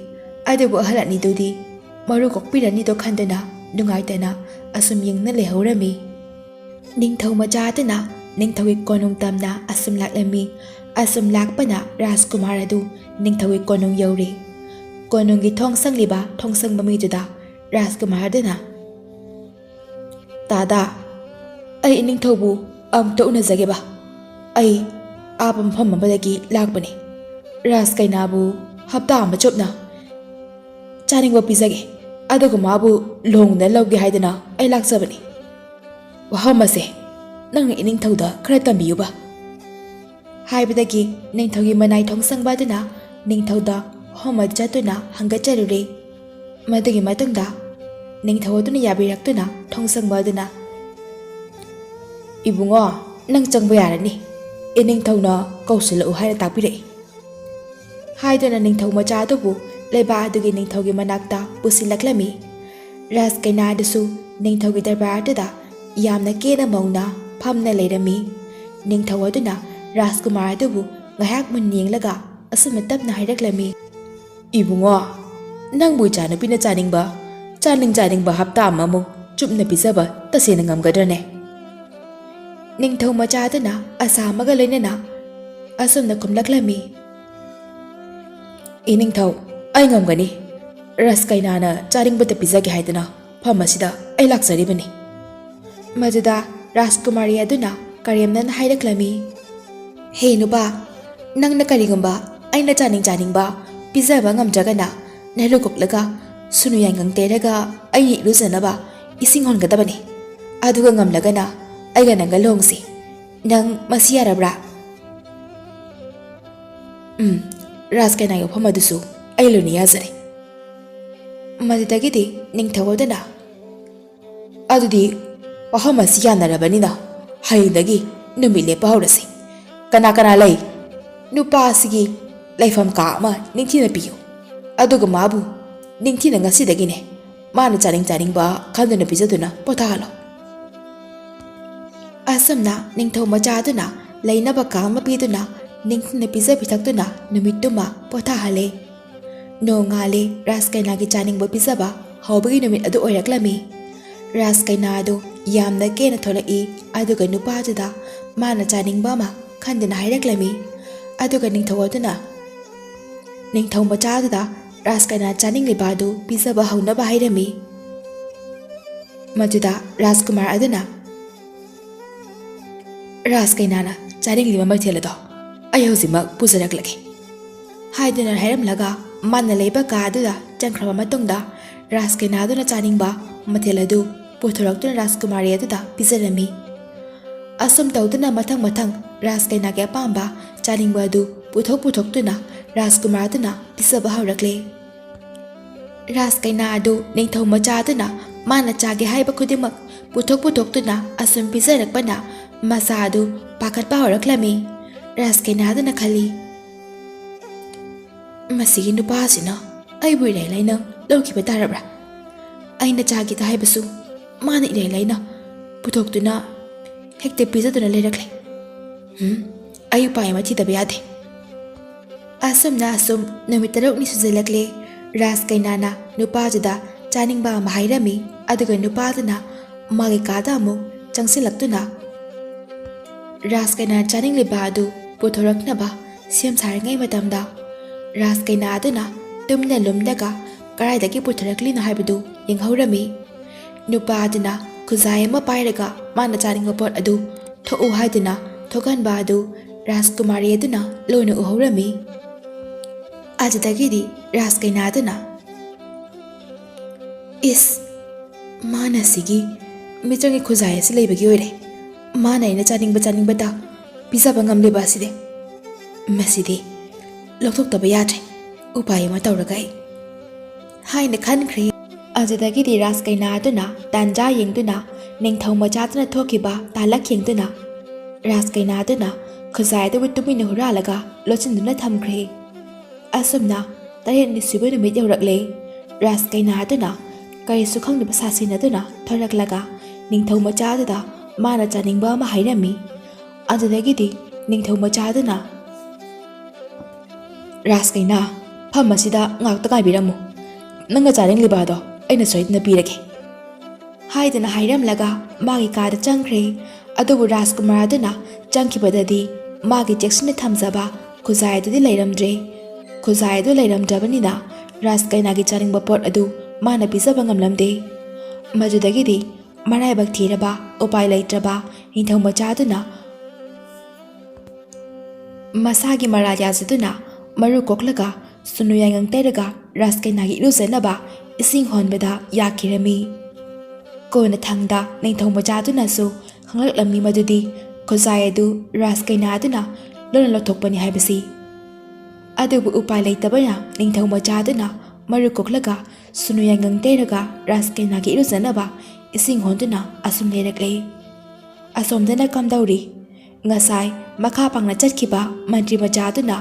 ꯑꯗꯨꯕꯨ ꯑꯍꯜ ꯑꯅꯤꯗꯨꯗꯤ ꯃꯔꯨ ꯀꯣꯛꯄꯤꯔꯅꯤꯗꯣ ꯈꯟꯗꯨꯅ ꯅꯨꯡꯉꯥꯏꯇꯅ ꯑꯁꯨꯝ ꯌꯦꯡꯅ ꯂꯩꯍꯧꯔꯝꯃꯤ꯫ ꯅꯤꯡꯊꯧ ꯃꯆꯥꯗꯨꯅ ꯅꯤꯡꯊꯧꯒꯤ ꯀꯣꯅꯨꯡ ꯇꯝꯅ ꯑꯁꯨꯝ ꯂꯥꯛꯂꯝꯃꯤ꯫ ꯑꯁꯨꯝ ꯂꯥꯛꯄꯅ ꯔꯥꯖꯀꯨꯃꯥꯔ ꯑꯗꯨ ꯅꯤꯡꯊꯧꯒꯤ ꯀꯣꯅꯨꯡ ꯌꯧꯔꯦ꯫ ꯀꯣꯅꯨꯡꯒꯤ ꯊꯣꯡ ꯁꯪꯂꯤꯕ ꯊꯣꯡꯁꯪꯕ ꯃꯤꯗꯨꯗ ꯔꯥꯖꯀꯨꯃꯥꯔꯗꯨꯅ, ꯇꯥꯗꯥ, ꯑꯩ ꯅꯤꯡꯊꯧꯕꯨ ꯑꯃꯨꯛꯇ ꯎꯅꯖꯒꯦꯕ꯫ ꯑꯩ ꯑꯥꯄ ꯃꯐꯝ ꯑꯃꯗꯒꯤ ꯂꯥꯛꯄꯅꯤ꯫ ꯔꯥꯖꯀꯩꯅꯥꯕꯨ ꯍꯞꯇꯥ ꯑꯃ ꯆꯨꯞꯅ ꯆꯥꯅꯤꯡꯕ ꯄꯤꯖꯒꯦ, ꯑꯗꯨꯒ ꯃꯥꯕꯨ ꯂꯨꯍꯣꯡꯗꯅ ꯂꯧꯒꯦ ꯍꯥꯏꯗꯅ ꯑꯩ ꯂꯥꯛꯆꯕꯅꯤ꯫ ꯋꯥꯐꯝ ꯑꯁꯦ ꯅꯪꯅ ꯏꯅꯤꯡꯊꯧꯗ ꯈꯔ ꯇꯝꯕꯤꯌꯨꯕ꯫ ꯍꯥꯏꯕꯗꯒꯤ ꯅꯤꯡꯊꯧꯒꯤ ꯃꯅꯥꯏ ꯊꯣꯡꯁꯪꯕ ꯑꯗꯨꯅ ꯅꯤꯡꯊꯧꯗ ꯋꯥꯐꯝ ꯑꯗꯨ ꯆꯠꯇꯨꯅ ꯍꯪꯒꯠꯆꯔꯨꯔꯦ꯫ ꯃꯗꯨꯒꯤ ꯃꯇꯨꯡꯗ ꯅꯤꯡꯊꯧ ꯑꯗꯨꯅ ꯌꯥꯕꯤꯔꯛꯇꯨꯅ ꯊꯣꯡꯁꯪꯕ ꯑꯗꯨꯅ, ꯏꯕꯨꯡꯉꯣ, ꯅꯪ ꯆꯪꯕ ꯌꯥꯔꯅꯤ, ꯏꯅꯤꯡꯊꯧꯅ ꯀꯧꯁꯤꯜꯂꯛꯎ ꯍꯥꯏꯅ ꯇꯥꯛꯄꯤꯔꯛꯏ ꯍꯥꯏꯗꯨꯅ ꯅꯤꯡꯊꯧ ꯃꯆꯥ ꯑꯗꯨꯕꯨ ꯂꯩꯕꯥꯛ ꯑꯗꯨꯒꯤ ꯅꯤꯡꯊꯧꯒꯤ ꯃꯅꯥꯛꯇ ꯄꯨꯁꯤꯜꯂꯛꯂꯝꯃꯤ꯫ ꯔꯥꯖꯀꯩꯅꯥ ꯑꯗꯨꯁꯨ ꯅꯤꯡꯊꯧꯒꯤ ꯗꯔꯕꯥꯔꯗꯨꯗ ꯌꯥꯝꯅ ꯀꯦꯅ ꯃꯧꯅ ꯐꯝꯅ ꯂꯩꯔꯝꯃꯤ꯫ ꯅꯤꯡꯊꯧ ꯑꯗꯨꯅ ꯔꯥꯖꯀꯨꯃꯥꯔ ꯑꯗꯨꯕꯨ ꯉꯥꯏꯍꯥꯛ ꯃꯨꯟꯅ ꯌꯦꯡꯂꯒ ꯑꯁꯨꯝꯅ ꯇꯞꯅ ꯍꯥꯏꯔꯛꯂꯝꯃꯤ, ꯏꯕꯨꯡꯉꯣ, ꯅꯪꯕꯨ ꯏꯆꯥꯅꯨꯄꯤꯅ ꯆꯥꯅꯤꯡꯕ ꯍꯞꯇꯥ ꯑꯃꯃꯨꯛ ꯆꯨꯞꯅ ꯄꯤꯖꯕ ꯇꯁꯦꯡꯅ ꯉꯝꯒꯗ꯭ꯔꯅꯦ? ꯅꯤꯡꯊꯧ ꯃꯆꯥꯗꯨꯅ ꯑꯁꯥ ꯑꯃꯒ ꯂꯣꯏꯅꯅ ꯑꯁꯨꯝꯅ ꯈꯨꯝꯂꯛꯂꯝꯃꯤ, ꯏꯅꯤꯡꯊꯧ, ꯑꯩ ꯉꯝꯒꯅꯤ꯫ ꯔꯥꯖꯀꯩꯅꯥꯅ ꯆꯥꯅꯤꯡꯕꯇ ꯄꯤꯖꯒꯦ ꯍꯥꯏꯗꯅ ꯐꯝ ꯑꯁꯤꯗ ꯑꯩ ꯂꯥꯛꯆꯔꯤꯕꯅꯤ꯫ ꯃꯗꯨꯗ ꯔꯥꯖꯀꯨꯃꯥꯔꯤ ꯑꯗꯨꯅ ꯀꯔꯦꯝꯅꯅ ꯍꯥꯏꯔꯛꯂꯝꯃꯤ, ꯍꯦ ꯅꯨꯄꯥ, ꯅꯪꯅ ꯀꯔꯤꯒꯨꯝꯕ ꯑꯩꯅ ꯆꯥꯅꯤꯡꯕ ꯄꯤꯖꯕ ꯉꯝꯗ꯭ꯔꯒꯅ ꯅꯔꯨ ꯀꯣꯛꯂꯒ ꯁꯨꯅꯨ ꯌꯥꯏꯉꯪ ꯇꯩꯔꯒ ꯑꯩꯅ ꯏꯔꯨꯖꯅꯕ ꯏꯁꯤꯡ ꯍꯣꯟꯒꯗꯕꯅꯤ꯫ ꯑꯗꯨꯒ ꯉꯝꯂꯒꯅ ꯑꯩꯒ ꯅꯪꯒ ꯂꯨꯍꯣꯡꯁꯤ꯫ ꯅꯪ ꯃꯁꯤ ꯌꯥꯔꯕ꯭ꯔꯥ? ꯔꯥꯖꯀꯩꯅꯥꯒꯤ ꯋꯥꯐꯝ ꯑꯗꯨꯁꯨ ꯑꯩ ꯂꯣꯏꯅ ꯌꯥꯖꯔꯦ꯫ ꯃꯗꯨꯗꯒꯤꯗꯤ ꯅꯤꯡꯊꯧ ꯑꯗꯨꯅ, ꯑꯗꯨꯗꯤ ꯋꯥꯐꯝ ꯑꯁꯤ ꯌꯥꯅꯔꯕꯅꯤꯅ ꯍꯌꯦꯡꯗꯒꯤ ꯅꯨꯃꯤꯠ ꯂꯦꯞꯄ ꯍꯧꯔꯁꯤ꯫ ꯀꯅꯥ ꯀꯅꯥ ꯂꯩ? ꯅꯨꯄꯥ ꯑꯁꯤꯒꯤ ꯂꯩꯐꯝ ꯀꯥ ꯑꯃ ꯅꯤꯡꯊꯤꯅ ꯄꯤꯌꯨ, ꯑꯗꯨꯒ ꯃꯥꯕꯨ ꯅꯤꯡꯊꯤꯅ ꯉꯁꯤꯗꯒꯤꯅꯦ ꯃꯥꯅ ꯆꯥꯅꯤꯡꯕ ꯈꯟꯗꯨꯅ ꯄꯤꯖꯗꯨꯅ ꯄꯣꯊꯥꯍꯜꯂꯣ꯫ ꯑꯁꯨꯝꯅ ꯅꯤꯡꯊꯧ ꯃꯆꯥꯗꯨꯅ ꯂꯩꯅꯕ ꯀꯥ ꯑꯃ ꯄꯤꯗꯨꯅ ꯅꯤꯡꯊꯤꯅ ꯄꯤꯖ ꯄꯤꯊꯛꯇꯨꯅ ꯅꯨꯃꯤꯠꯇꯨꯃ ꯄꯣꯊꯥꯍꯜꯂꯦ꯫ ꯅꯣꯡꯉꯥꯜꯂꯦ ꯔꯥꯖꯀꯩꯅꯥꯒꯤ ꯆꯥꯅꯤꯡꯕ ꯄꯤꯖꯕ ꯍꯧꯕꯒꯤ ꯅꯨꯃꯤꯠ ꯑꯗꯨ ꯑꯣꯏꯔꯛꯂꯝꯃꯤ꯫ ꯔꯥꯖꯀꯩꯅꯥ ꯑꯗꯨ ꯌꯥꯝꯅ ꯀꯦꯅ ꯊꯣꯛꯂꯛꯏ꯫ ꯑꯗꯨꯒ ꯅꯨꯄꯥꯗꯨꯗ ꯃꯥꯅ ꯆꯥꯅꯤꯡꯕ ꯑꯃ ꯈꯟꯗꯨꯅ ꯍꯥꯏꯔꯛꯂꯝꯃꯤ꯫ ꯑꯗꯨꯒ ꯅꯤꯡꯊꯧ ꯑꯗꯨꯅ ꯅꯤꯡꯊꯧ ꯃꯆꯥꯗꯨꯗ ꯔꯥꯖꯀꯩꯅꯥ ꯆꯥꯅꯤꯡꯂꯤꯕ ꯑꯗꯨ ꯄꯤꯖꯕ ꯍꯧꯅꯕ ꯍꯥꯏꯔꯝꯃꯤ꯫ ꯃꯗꯨꯗ ꯔꯥꯖꯀꯨꯃꯥꯔ ꯑꯗꯨꯅ, ꯔꯥꯖꯀꯩꯅꯥꯅ ꯆꯥꯅꯤꯡꯂꯤꯕ ꯃꯊꯦꯜ ꯑꯗꯣ ꯑꯩ ꯍꯧꯖꯤꯛꯃꯛ ꯄꯨꯖꯔꯛꯂꯒꯦ ꯍꯥꯏꯗꯨꯅ ꯍꯥꯏꯔꯝꯂꯒ ꯃꯥꯅ ꯂꯩꯕ ꯀꯥ ꯑꯗꯨꯗ ꯆꯪꯈ꯭ꯔꯕ ꯃꯇꯨꯡꯗ ꯔꯥꯖꯀꯩꯅꯥꯗꯨꯅ ꯆꯥꯅꯤꯡꯕ ꯃꯊꯦꯜ ꯑꯗꯨ ꯄꯨꯊꯣꯔꯛꯇꯨꯅ ꯔꯥꯖꯀꯨꯃꯥꯔꯤ ꯑꯗꯨꯗ ꯄꯤꯖꯔꯝꯃꯤ꯫ ꯑꯁꯨꯝ ꯇꯧꯗꯨꯅ ꯃꯊꯪ ꯔꯥꯖꯀꯩꯅꯥꯒꯤ ꯑꯄꯥꯝꯕ ꯆꯥꯅꯤꯡꯕ ꯑꯗꯨ ꯄꯨꯊꯣꯛꯇꯨꯅ ꯔꯥꯖꯀꯨꯃꯥꯔ ꯑꯗꯨꯅ ꯄꯤꯖꯕ ꯍꯧꯔꯛꯂꯦ꯫ ꯔꯥꯖꯀꯩꯅꯥ ꯑꯗꯨ ꯅꯤꯡꯊꯧ ꯃꯆꯥꯗꯨꯅ ꯃꯥꯅ ꯆꯥꯒꯦ ꯍꯥꯏꯕ ꯈꯨꯗꯤꯡꯃꯛ ꯄꯨꯊꯣꯛꯇꯨꯅ ꯑꯁꯨꯝ ꯄꯤꯖꯔꯛꯄꯅ ꯃꯆꯥ ꯑꯗꯨ ꯄꯥꯈꯠꯄ ꯍꯧꯔꯛꯂꯝꯃꯤ꯫ ꯔꯥꯖꯀꯩꯅꯥꯗꯨꯅ ꯈꯜꯂꯤ, ꯃꯁꯤꯒꯤ ꯅꯨꯄꯥꯁꯤꯅ ꯑꯩꯕꯨ ꯏꯔꯩ ꯂꯩꯅ ꯂꯧꯈꯤꯕ ꯇꯥꯔꯕ꯭ꯔꯥ? ꯑꯩꯅ ꯆꯥꯒꯦꯗ ꯍꯥꯏꯕꯁꯨ ꯃꯥꯅ ꯏꯔꯩ ꯂꯩꯅ ꯄꯨꯊꯣꯛꯇꯨꯅ ꯍꯦꯛꯇ ꯄꯤꯖꯗꯨꯅ ꯂꯩꯔꯛꯂꯦ꯫ ꯑꯩ ꯎꯄꯥꯏ ꯑꯃ ꯊꯤꯗꯕ ꯌꯥꯗꯦ꯫ ꯑꯁꯨꯝꯅ ꯅꯨꯃꯤꯠ 6ꯅꯤ ꯁꯨꯖꯤꯜꯂꯛꯂꯦ꯫ ꯔꯥꯖꯀꯩꯅꯥꯅ ꯅꯨꯄꯥꯗꯨꯗ ꯆꯥꯅꯤꯡꯕ ꯑꯃ ꯍꯥꯏꯔꯝꯃꯤ꯫ ꯑꯗꯨꯒ ꯅꯨꯄꯥꯗꯨꯅ ꯃꯥꯒꯤ ꯀꯥꯗ ꯑꯃꯨꯛ ꯆꯪꯁꯤꯜꯂꯛꯇꯨꯅ ꯔꯥꯖꯀꯩꯅꯥ ꯆꯥꯅꯤꯡꯂꯤꯕ ꯑꯗꯨ ꯄꯨꯊꯣꯔꯛꯅꯕ ꯁꯦꯝ ꯁꯥꯔꯤꯉꯩ ꯃꯇꯝꯗ ꯔꯥꯖꯀꯩꯅꯥ ꯑꯗꯨꯅ ꯇꯨꯃꯤꯟꯅ ꯂꯨꯝꯂꯒ ꯀꯔꯥꯏꯗꯒꯤ ꯄꯨꯊꯔꯛꯂꯤꯅꯣ ꯍꯥꯏꯕꯗꯨ ꯌꯦꯡꯍꯧꯔꯝꯃꯤ꯫ ꯅꯨꯄꯥ ꯑꯗꯨꯅ ꯈꯨꯖꯥꯏ ꯑꯃ ꯄꯥꯏꯔꯒ ꯃꯥꯅ ꯆꯥꯅꯤꯡꯕ ꯄꯣꯠ ꯑꯗꯨ ꯊꯣꯛꯎ ꯍꯥꯏꯗꯨꯅ ꯊꯣꯛꯍꯟꯕ ꯑꯗꯨ ꯔꯥꯖꯀꯨꯃꯥꯔꯤ ꯑꯗꯨꯅ ꯂꯣꯏꯅ ꯎꯍꯧꯔꯝꯃꯤ꯫ ꯑꯗꯨꯗꯒꯤꯗꯤ ꯔꯥꯖꯀꯩꯅꯥ ꯑꯗꯨꯅ ꯏꯁ ꯃꯥꯅ ꯁꯤꯒꯤ ꯃꯤꯆꯪꯒꯤ ꯈꯨꯖꯥꯏ ꯑꯁꯤ ꯂꯩꯕꯒꯤ ꯑꯣꯏꯔꯦ ꯃꯥꯅ ꯑꯩꯅ ꯆꯥꯅꯤꯡꯕꯇ ꯄꯤꯖꯕ ꯉꯝꯂꯤꯕ ꯑꯁꯤꯗꯤ ꯃꯁꯤꯗꯤ ꯂꯧꯊꯣꯛꯇꯕ ꯌꯥꯗ꯭ꯔꯦ ꯎꯄꯥꯏ ꯑꯃ ꯇꯧꯔꯒ ꯑꯩ ꯍꯥꯏꯅ ꯈꯟꯈ꯭ꯔꯦ꯫ ꯑꯗꯨꯗꯒꯤꯗꯤ ꯔꯥꯖꯀꯩꯅꯥ ꯑꯗꯨꯅ ꯇꯥꯟꯖꯥ ꯌꯦꯡꯗꯨꯅ ꯅꯤꯡꯊꯧ ꯃꯆꯥꯗꯨꯅ ꯊꯣꯛꯈꯤꯕ ꯇꯥꯂꯛ ꯌꯦꯡꯗꯨꯅ ꯔꯥꯖꯀꯩꯅꯥ ꯑꯗꯨꯅ ꯈꯨꯖꯥꯏ ꯑꯗꯨꯕꯨ ꯇꯨꯃꯤꯟꯅ ꯍꯨꯔꯥꯜꯂꯒ ꯂꯣꯠꯁꯤꯟꯗꯨꯅ ꯊꯝꯈ꯭ꯔꯦ꯫ ꯑꯁꯨꯝꯅ 8ꯅꯤ ꯁꯨꯕ ꯅꯨꯃꯤꯠ ꯌꯧꯔꯛꯂꯦ꯫ ꯔꯥꯖꯀꯩꯅꯥ ꯑꯗꯨꯅ ꯀꯔꯤꯁꯨ ꯈꯪꯗꯕ ꯁꯥꯁꯤꯟ ꯑꯗꯨꯅ ꯊꯣꯔꯛꯂꯒ ꯅꯤꯡꯊꯧ ꯃꯆꯥ ꯑꯗꯨꯗ ꯃꯥꯅ ꯆꯥꯅꯤꯡꯕ ꯑꯃ ꯍꯥꯏꯔꯝꯃꯤ꯫ ꯑꯗꯨꯗꯒꯤꯗꯤ ꯅꯤꯡꯊꯧ ꯃꯆꯥ ꯑꯗꯨꯅ ꯔꯥꯖꯀꯩꯅꯥ ꯐꯝ ꯑꯁꯤꯗ ꯉꯥꯛꯇ ꯉꯥꯏꯕꯤꯔꯝꯃꯨ ꯅꯪꯅ ꯆꯥꯅꯤꯡꯂꯤꯕ ꯑꯗꯣ ꯑꯩꯅ ꯁꯣꯏꯗꯅ ꯄꯤꯔꯒꯦ ꯍꯥꯏꯗꯨꯅ ꯍꯥꯏꯔꯝꯂꯒ ꯃꯥꯒꯤ ꯀꯥꯗ ꯆꯪꯈ꯭ꯔꯦ꯫ ꯑꯗꯨꯕꯨ ꯔꯥꯖꯀꯨꯃꯥꯔ ꯑꯗꯨꯅ ꯆꯪꯈꯤꯕꯗꯗꯤ ꯃꯥꯒꯤ ꯆꯦꯛꯁꯤꯟꯅ ꯊꯝꯖꯕ ꯈꯨꯖꯥꯏ ꯑꯗꯨꯗꯤ ꯂꯩꯔꯝꯗ꯭ꯔꯦ꯫ ꯈꯨꯖꯥꯏ ꯑꯗꯨ ꯂꯩꯔꯝꯗ꯭ꯔꯕꯅꯤꯅ ꯔꯥꯖꯀꯩꯅꯥꯒꯤ ꯆꯥꯅꯤꯡꯕ ꯄꯣꯠ ꯑꯗꯨ ꯃꯥꯅ ꯄꯤꯖꯕ ꯉꯝꯂꯝꯗꯦ꯫ ꯃꯗꯨꯗꯒꯤꯗꯤ ꯃꯔꯥꯏꯕꯛ ꯊꯤꯔꯕ ꯎꯄꯥꯏ ꯂꯩꯇ꯭ꯔꯕ ꯅꯤꯡꯊꯧ ꯃꯆꯥ ꯑꯗꯨꯅ ꯃꯁꯥꯒꯤ ꯃꯔꯥ ꯌꯥꯖꯗꯨꯅ ꯃꯔꯨ ꯀꯣꯛꯂꯒ ꯁꯨꯅꯨ ꯌꯥꯏꯉꯪ ꯇꯩꯔꯒ ꯔꯥꯖꯀꯩꯅꯥꯒꯤ ꯏꯔꯨꯖꯅꯕ ꯏꯁꯤꯡ ꯍꯣꯟꯕꯗ ꯌꯥꯈꯤꯔꯝꯃꯤ꯫ ꯀꯣꯟꯅ ꯊꯪꯗ ꯅꯤꯡꯊꯧ ꯃꯆꯥ ꯑꯗꯨꯅꯁꯨ ꯈꯪꯂꯛꯂꯝꯃꯤ ꯃꯗꯨꯗꯤ ꯈꯨꯖꯥꯏ ꯑꯗꯨ ꯔꯥꯖꯀꯩꯅꯥ ꯑꯗꯨꯅ ꯂꯣꯟꯅ ꯂꯧꯊꯣꯛꯄꯅꯤ ꯍꯥꯏꯕꯁꯤ꯫ ꯑꯗꯨꯕꯨ ꯎꯄꯥꯏ ꯂꯩꯇꯕꯅ ꯅꯤꯡꯊꯧ ꯃꯆꯥ ꯑꯗꯨꯅ ꯃꯔꯨ ꯀꯣꯛꯂꯒ ꯁꯨꯅꯨ ꯌꯥꯏꯉꯪ ꯇꯩꯔꯒ ꯔꯥꯖꯀꯩꯅꯥꯒꯤ ꯏꯔꯨꯖꯅꯕ ꯏꯁꯤꯡ ꯍꯣꯟꯗꯨꯅ ꯑꯁꯨꯝ ꯂꯩꯔꯛꯂꯦ꯫ ꯑꯁꯣꯝꯗꯅ ꯀꯝꯗꯧꯔꯤ? ꯉꯁꯥꯏ ꯃꯈꯥ ꯄꯥꯡꯅ ꯆꯠꯈꯤꯕ ꯃꯟꯇ꯭ꯔꯤ ꯃꯆꯥ ꯑꯗꯨꯅ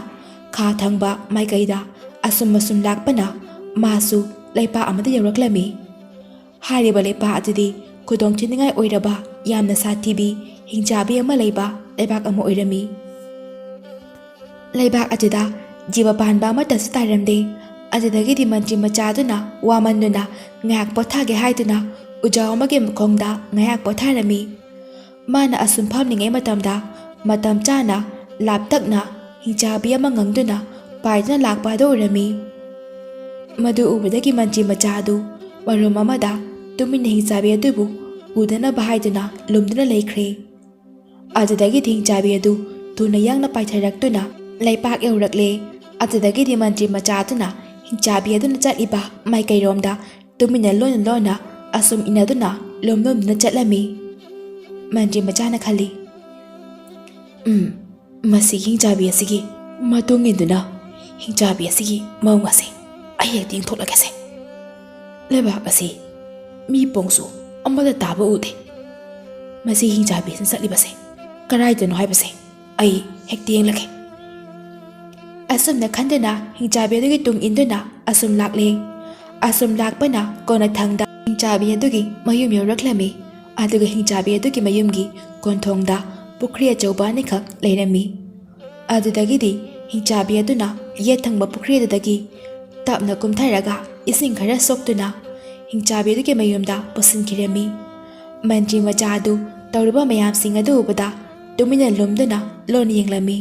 ꯈꯥ ꯊꯪꯕ ꯃꯥꯏꯀꯩꯗ ꯑꯁꯨꯝ ꯂꯥꯛꯄꯅ ꯃꯥꯁꯨ ꯂꯩꯄꯥꯛ ꯑꯃꯗ ꯌꯧꯔꯛꯂꯝꯃꯤ꯫ ꯍꯥꯏꯔꯤꯕ ꯂꯩꯄꯥꯛ ꯑꯗꯨꯗꯤ ꯈꯨꯗꯣꯡꯊꯤꯅꯤꯡꯉꯥꯏ ꯑꯣꯏꯔꯕ ꯌꯥꯝꯅ ꯁꯥꯊꯤꯕꯤ ꯍꯤꯡꯆꯥꯕꯤ ꯑꯃ ꯂꯩꯕ ꯂꯩꯕꯥꯛ ꯑꯃ ꯑꯣꯏꯔꯝꯃꯤ꯫ ꯂꯩꯕꯥꯛ ꯑꯗꯨꯗ ꯖꯤꯕ ꯄꯥꯟꯕ ꯑꯃꯠꯇꯁꯨ ꯇꯥꯔꯝꯗꯦ꯫ ꯑꯗꯨꯗꯒꯤꯗꯤ ꯃꯟꯇ꯭ꯔꯤ ꯃꯆꯥ ꯑꯗꯨꯅ ꯋꯥꯃꯟꯗꯨꯅ ꯉꯥꯏꯍꯥꯛ ꯄꯣꯊꯥꯒꯦ ꯍꯥꯏꯗꯨꯅ ꯎꯖꯥꯎ ꯑꯃꯒꯤ ꯃꯈꯣꯡꯗ ꯉꯥꯏꯍꯥꯛ ꯄꯣꯊꯥꯔꯝꯃꯤ꯫ ꯃꯥꯅ ꯑꯁꯨꯝ ꯐꯝꯂꯤꯉꯩ ꯃꯇꯝꯗ ꯃꯇꯝ ꯆꯥꯅ ꯂꯥꯞꯇꯛꯅ ꯍꯤꯡꯆꯥꯕꯤ ꯑꯃ ꯉꯪꯗꯨꯅ ꯄꯥꯏꯗꯨꯅ ꯂꯥꯛꯄ ꯑꯗꯨ ꯑꯣꯏꯔꯝꯃꯤ꯫ ꯃꯗꯨ ꯎꯕꯗꯒꯤ ꯃꯟꯇ꯭ꯔꯤ ꯃꯆꯥ ꯑꯗꯨ ꯃꯔꯨꯝ ꯑꯃꯗ ꯇꯨꯃꯤꯟꯅ ꯍꯤꯡꯆꯥꯕꯤ ꯑꯗꯨꯕꯨ ꯎꯗꯅꯕ ꯍꯥꯏꯗꯨꯅ ꯂꯨꯝꯗꯨꯅ ꯂꯩꯈ꯭ꯔꯦ꯫ ꯑꯗꯨꯗꯒꯤꯗꯤ ꯍꯤꯡꯆꯥꯕꯤ ꯑꯗꯨ ꯊꯨꯅ ꯌꯥꯡꯅ ꯄꯥꯏꯊꯔꯛꯇꯨꯅ ꯂꯩꯄꯥꯛ ꯌꯧꯔꯛꯂꯦ꯫ ꯑꯗꯨꯗꯒꯤꯗꯤ ꯃꯟꯇ꯭ꯔꯤ ꯃꯆꯥ ꯑꯗꯨꯅ ꯍꯤꯡꯆꯥꯕꯤ ꯑꯗꯨꯅ ꯆꯠꯂꯤꯕ ꯃꯥꯏꯀꯩꯔꯣꯝꯗ ꯇꯨꯃꯤꯟꯅ ꯂꯣꯟꯅ ꯑꯁꯨꯝ ꯏꯟꯅꯗꯨꯅ ꯂꯣꯝꯗꯨꯅ ꯆꯠꯂꯝꯃꯤ꯫ ꯃꯟꯇ꯭ꯔꯤ ꯃꯆꯥꯅ ꯈꯜꯂꯤ, ꯃꯁꯤꯒꯤ ꯍꯤꯡꯆꯥꯕꯤ ꯑꯁꯤꯒꯤ ꯃꯇꯨꯡ ꯏꯟꯗꯨꯅ ꯍꯤꯡꯆꯥꯕꯤ ꯑꯁꯤꯒꯤ ꯃꯑꯣꯡ ꯑꯁꯤ ꯑꯩ ꯍꯦꯛꯇ ꯌꯦꯡꯊꯣꯛꯂꯒꯦꯁꯦ꯫ ꯂꯩꯕꯥꯛ ꯑꯁꯤ ꯃꯤ ꯄꯣꯡꯁꯨ ꯑꯃꯠꯇ ꯇꯥꯕ ꯎꯗꯦ꯫ ꯃꯁꯤ ꯍꯤꯡꯆꯥꯕꯤ ꯑꯁꯤꯅ ꯆꯠꯂꯤꯕꯁꯦ ꯀꯔꯥꯏꯗꯅꯣ ꯍꯥꯏꯕꯁꯦ ꯑꯩ ꯍꯦꯛꯇ ꯌꯦꯡꯂꯒꯦ꯫ ꯑꯁꯨꯝꯅ ꯈꯟꯗꯨꯅ ꯍꯤꯡꯆꯥꯕꯤ ꯑꯗꯨꯒꯤ ꯇꯨꯡ ꯏꯟꯗꯨꯅ ꯑꯁꯨꯝ ꯂꯥꯛꯂꯦ꯫ ꯑꯁꯨꯝ ꯂꯥꯛꯄꯅ ꯀꯣꯟꯅ ꯊꯪꯗ ꯍꯤꯡꯆꯥꯕꯤ ꯑꯗꯨꯒꯤ ꯃꯌꯨꯝ ꯌꯧꯔꯛꯂꯝꯃꯤ꯫ ꯑꯗꯨꯒ ꯍꯤꯡꯆꯥꯕꯤ ꯑꯗꯨꯒꯤ ꯃꯌꯨꯝꯒꯤ ꯀꯣꯟꯊꯣꯡꯗ ꯄꯨꯈ꯭ꯔꯤ ꯑꯆꯧꯕ ꯑꯅꯤꯈꯛ ꯂꯩꯔꯝꯃꯤ꯫ ꯑꯗꯨꯗꯒꯤꯗꯤ ꯍꯤꯡꯆꯥꯕꯤ ꯑꯗꯨꯅ ꯌꯦꯠ ꯊꯪꯕ ꯄꯨꯈ꯭ꯔꯤ ꯑꯗꯨꯗꯒꯤ ꯇꯞꯅ ꯀꯨꯝꯊꯔꯒ ꯏꯁꯤꯡ ꯈꯔ ꯁꯣꯛꯇꯨꯅ ꯍꯤꯡꯆꯥꯕꯤ ꯑꯗꯨꯒꯤ ꯃꯌꯨꯝꯗ ꯄꯨꯁꯤꯟꯈꯤꯔꯝꯃꯤ꯫ ꯃꯟꯇ꯭ꯔꯤ ꯃꯆꯥ ꯑꯗꯨ ꯇꯧꯔꯤꯕ ꯃꯌꯥꯝꯁꯤꯡ ꯑꯗꯨ ꯎꯕꯗ ꯇꯨꯃꯤꯟꯅ ꯂꯨꯝꯗꯨꯅ ꯂꯣꯟꯅ ꯌꯦꯡꯂꯝꯃꯤ꯫